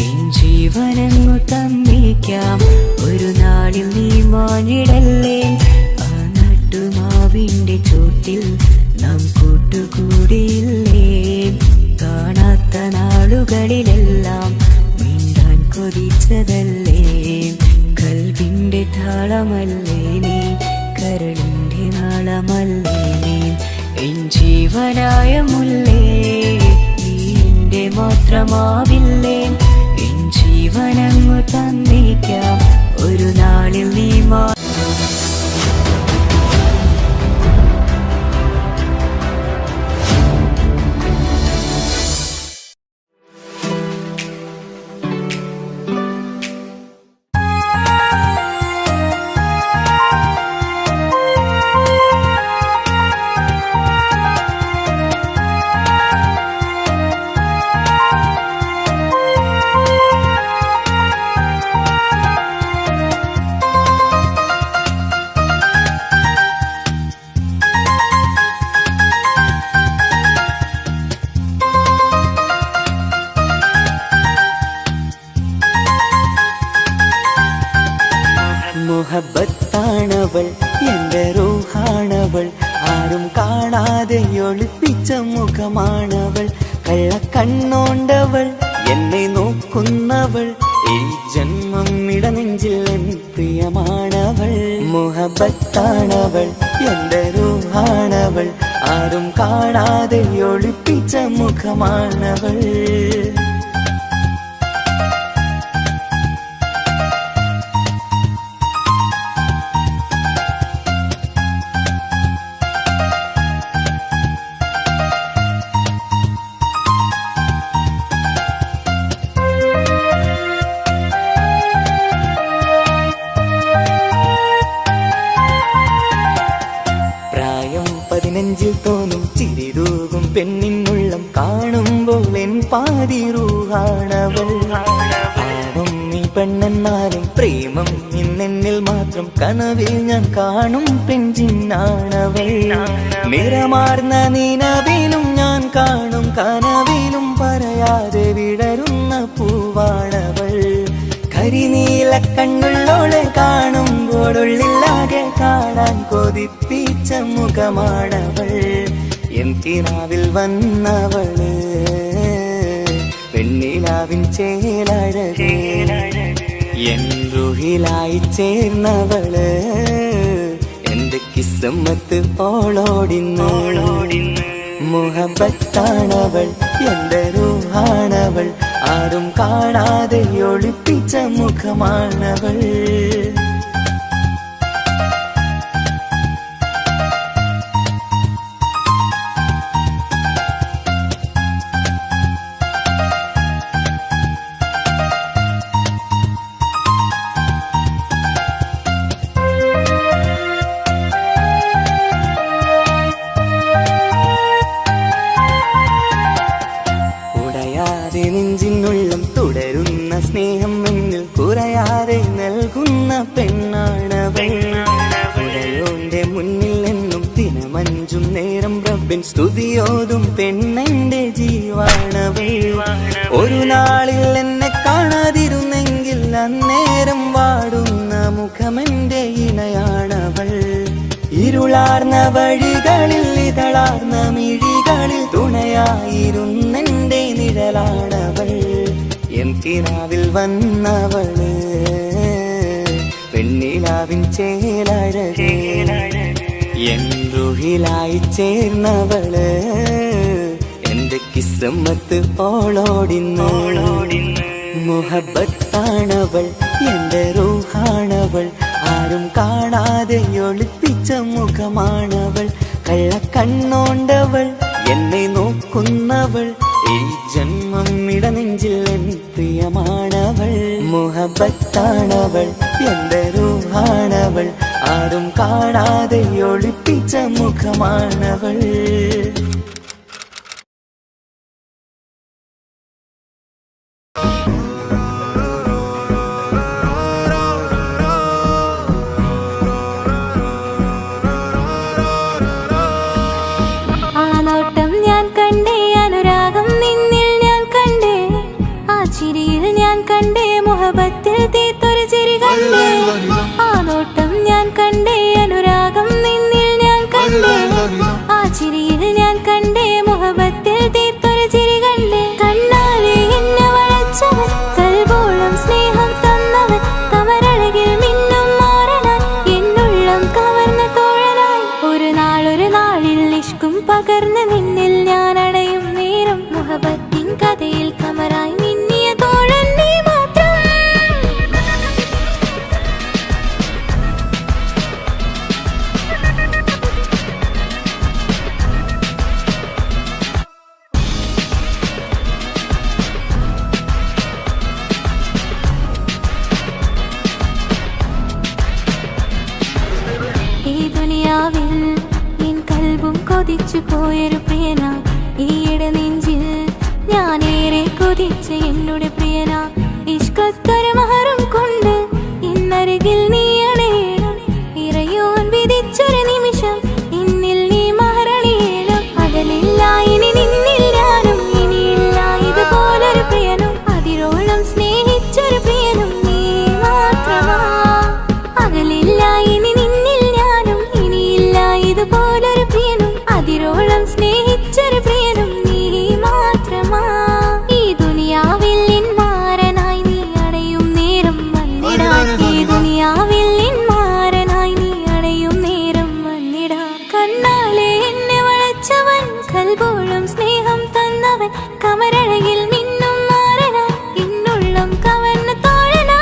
എൻ ജീവനങ്ങു തന്നേക്കാം. ഒരു നാളിൽ നീ മാഞ്ഞിടല്ലേ. ആ നാട്ടുമാവിന്റെ ചോട്ടിൽ നാം കൂട്ടുകൂടിയില്ലേ. കാണാത്ത നാളുകളിലെല്ലാം മിണ്ടാൻ കൊതിച്ചതല്ലേ. കൽവിന്റെ താളമല്ലേ നീ, കരളിന്റെ നാളമല്ലേ നീ. എൻ ജീവനായ മുല്ലേ, നീ എന്റെ മാത്രമാവില്ലേ. എൻ ജീവനങ്ങു തന്നേക്കാം. ഒരു നാളിൽ നീ മുഹബത്താണവൾ, എന്റെ റൂഹാണവൾ. ആരും കാണാതെ ഒളിപ്പിച്ച മുഖമാണവൾ. കള്ളക്കണ്ണോണ്ടവൾ, എന്നെ നോക്കുന്നവൾ. ഈ ജന്മം ഇടനെഞ്ചിൽ എൻ പ്രിയമാണവൾ. മുഹബത്താണവൾ, എന്റെ റൂഹാണവൾ. ആരും കാണാതെ ഒളിപ്പിച്ച മുഖമാണവൾ. നെഞ്ചിൽ തോന്നും ചിരിതൂകും പെണ്ണിനുള്ളം കാണുമ്പോൾ എൻ പാതി റൂഹാണവൾ. പാവം നീ പെണ്ണെന്നാലും പ്രേമം ഇന്നെന്നിൽ മാത്രം മാത്രം കനവിൽ ഞാൻ കാണും പെഞ്ചിന്നാണവൾ. നിറമാർന്ന നിലവിലും ഞാൻ കാണും കനവിലും പറയാതെ വിടരുന്ന പൂവാണവൾ. കരിനീല കണ്ണുള്ളോളെ കാണുമ്പോഴുള്ളിലാകെ കാണാൻ കൊതിപ്പിച്ച മുഖമാണവൾ. എൻ കിനാവിൽ വന്നവള് വെണ്ണിലാവിൻ ചേലഴകേ, എൻ റുഹിലായി ചേർന്നവള് എന്റെ കിസ്മത്ത് ഓളോടിന്നോളോടിന്ന്. മുഹബത്താണവൾ എന്റെ റൂഹാണവൾ, ആരും കാണാതെ ഒളിപ്പിച്ച മുഖമാണവൾ. നെഞ്ചിനുള്ളം തുടരുന്ന സ്നേഹം എന്നിൽ കുറയാതെ നൽകുന്ന പെണ്ണാണവൾ. ഉടയോന്റെ മുന്നിൽ എന്നും ദിനമഞ്ചും നേരം റബ്ബിൻ സ്തുതിയോതും പെണ്ണെന്റെ ജീവാണവൾ. ഒരു നാളിൽ എന്നെ കാണാതിരുന്നെങ്കിൽ അന്നേരം വാടുന്ന മുഖമെന്റെ ഇണയാണവൾ. ഇരുളാർന്ന വഴികളിൽ ഇതളാർന്ന മിഴികളിൽ തുണയായിരുന്നെന്റെ നിഴലാണവൾ. എൻ കിനാവിൽ വന്നവള് വെണ്ണിലാവിൻ ചേലഴകേ, എൻ റുഹിലായി ചേർന്നവള് എന്റെ കിസ്മത്ത് ഓളോടിന്നോളോടിന്ന്. മുഹബത്താണവൾ എന്റെ റൂഹാണവൾ, ആരും കാണാതെ ഒളിപ്പിച്ച മുഖമാണവൾ. കള്ളക്കണ്ണോണ്ടവൾ എന്നെ നോക്കുന്നവൾ, ഈ ജന്മം ഇടനെഞ്ചിൽ എൻ പ്രിയമാണവൾ. മുഹബത്താണവൾ എന്റെ റൂഹാണവൾ, ആരും കാണാതെ ഒളിപ്പിച്ച മുഖമാണവൾ. മുഹബത്തിൽ തീർത്തൊരു ചിരി കണ്ടേ, ആ നോട്ടം ഞാൻ കണ്ടേ, അനുരാഗം നിന്നിൽ ഞാൻ കണ്ടേ, ആ ചിരിയിൽ ഞാൻ കണ്ടേ, മുഹബത്തിൽ തീർത്തൊരു ചിരി കണ്ടേ. കണ്ണാലെ എന്നെ വളച്ചവൻ, കൽബോളം സ്നേഹം തന്നവൻ, കമരഴകിൽ മിന്നും മാറനായി എന്നുള്ളം കവർന്ന തോഴനായി. ഒരു നാളിൽ ഇഷ്കും പകർന്ന് നിന്നിൽ ഞാൻ അടയും നേരം, മുഹബത്തിൻ കഥയിൽ കമറായി മിന്നിയ തോഴൻ നീ മാത്രം. ഈ ദുനിയാവിൽ എൻ കൽബും കൊതിച്ചു പോയൊരു പ്രിയന, ഈയിടെ നെഞ്ചിൽ ഞാനേറെ കൊതിച്ച എന്നോട് പ്രിയന. ഇഷ്കത്തൊരു മഹറും കൊണ്ട് ഇന്നരികിൽ നീ അണയണം, ഇറയോൻ വിധിച്ചൊരു നിമിഷം ഇന്നിൽ നീ മഹറണിയേണം. അകലില്ല ഇനി നിന്നിൽ ഞാനും, ഇനിയില്ല ഇതുപോലൊരു പ്രിയനും, അതിരോളം സ്നേഹിച്ചൊരു പ്രിയനും നീ മാത്രമാ. അകലില്ല ഇനി നിന്നിൽ ഞാനും, ഇനിയില്ല ഇതുപോലൊരു പ്രിയനും, അതിരോളം സ്നേഹിച്ചൊരു പ്രിയനും നീ മാത്രമാ. ഈ ദുനിയാവിൽ എൻ മാരനായി നീ അടയും നേരം വന്നിടാൻ, ഈ ദുനിയാവിൽ എൻ മാരനായി നീ അടയും നേരം വന്നിടാൻ. കണ്ണാലെ എന്നെ വളച്ചവൻ, കൽബോളം സ്നേഹം തന്നവൻ, കമരഴകിൽ മിന്നും മാറനായി എന്നുള്ളം കവർന്ന തോഴനായി.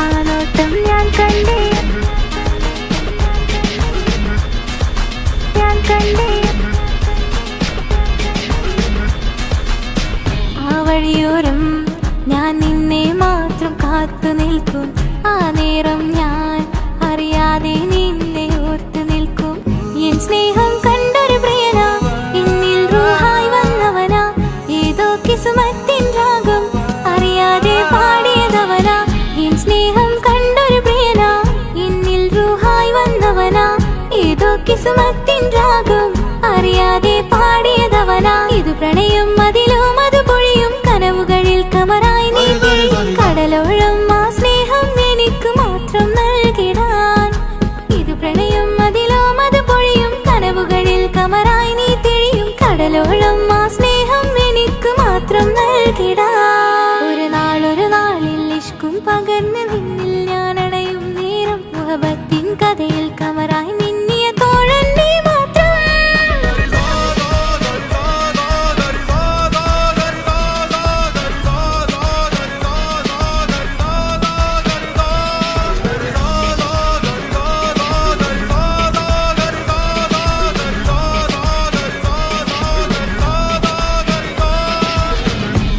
ആ നോട്ടം ഞാൻ കണ്ടേ, ഞാൻ കണ്ടേ, ആ വഴിയോരം ഞാൻ നിന്നെ മാത്രം കാത്തു നിൽക്കും. ആ നേരം ഞാൻ അറിയാൻ കിസുമത്തിൻ രാഗം അറിയാതെ പാടിയതവനാ ഇത് പ്രണയം അതിലും അത് പൊഴിയും കനവുകളിൽ കമറായി നീ തെളിയും കടലോളം ആ സ്നേഹം എനിക്ക് മാത്രം നൽകിടാൻ ഇത് പ്രണയം അതിലും അത് പൊഴിയും കനവുകളിൽ കമറായി നീ തെളിയും കടലോളം ആ സ്നേഹം എനിക്ക് മാത്രം നൽകിടാൻ ഒരു നാളിൽ ഇഷ്കും പകർന്ന് നിന്നിൽ ഞാൻ അടയും നേരം മുഹബത്തിൻ കഥയിൽ കമറായി മിന്നിയ തോഴൻ നീ മാത്രം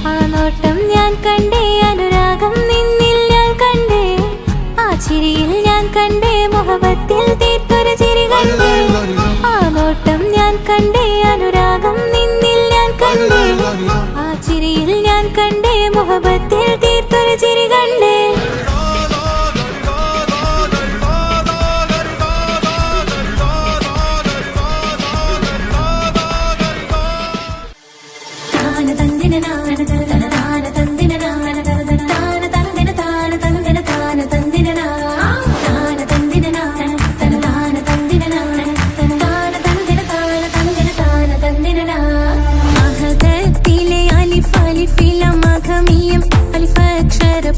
ആ നോട്ടം ഞാൻ കണ്ടേ അനുരാഗം നിന്നിൽ ഞാൻ കണ്ടേ ആ ചിരിയിൽ ഞാൻ കണ്ടേ മുഹബത്തിൽ തീർത്തൊരു ചിരി കണ്ടേ ആ നോട്ടം ഞാൻ കണ്ടേ അനുരാഗം നിന്നിൽ ഞാൻ കണ്ടേ ആ ചിരിയിൽ ഞാൻ കണ്ടേ മുഹബത്തിൽ തീർത്തൊരു ചിരി കണ്ടേ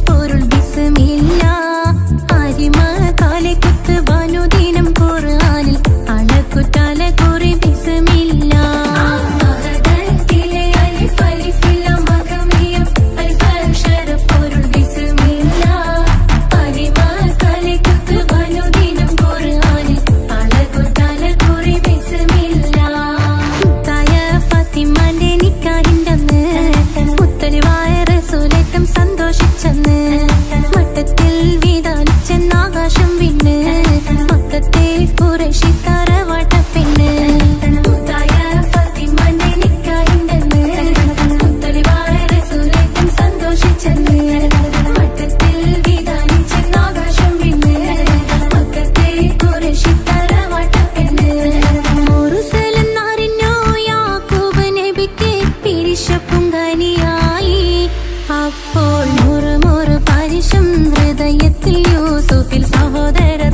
പൊരുൾ ബിസ്മില്ല ആരിമ കാലെ കുത്ത് ബാനുദീനം ഖുർആനിൽ അളക്കുറ്റാല കുറി ബിസ്മില്ല മഹദത്തിലെ അലിഫ് അലിഫില്ല മഖമിയം അലിഫ് അക്ഷര പൊരുൾ ബിസ്മില്ല ആരിമ കാലെ കുത്ത് ബാനുദീനം ഖുർആനിൽ അളക്കുറ്റാല കുറി ബിസ്മില്ല മുത്തായ ഫാത്തിമാന്റെ നിക്കാഹിന്റന്ന് മുത്തലിവായ റസൂലേറ്റം സന്തോഷിച്ചെന്ന് മട്ടത്തിൽ വീതാലിച്ചെന്നാകാശം വിണ്ണ് മക്കത്തെ കുറേശി തറവാട്ടപ്പെണ്ണ് മുത്തായ ഫാത്തിമാന്റെ നിക്കാഹിന്റന്ന് മുത്തലിവായ റസൂലേറ്റം സന്തോഷിച്ചെന്ന് മട്ടത്തിൽ വീതാലിച്ചെന്നാകാശം വിണ്ണ് മക്കത്തെ കുറേശി തറവാട്ടപ്പെണ്ണ് മുറുസലെന്നറിഞ്ഞോ യാക്കൂബ് നബിക്ക് പിരിശപ്പുങ്കനിയായി അപ്പോൾ മുറുമുറു പരിശം ഹൃദയത്തിൽ യൂസുഫിൽ സഹോദരർ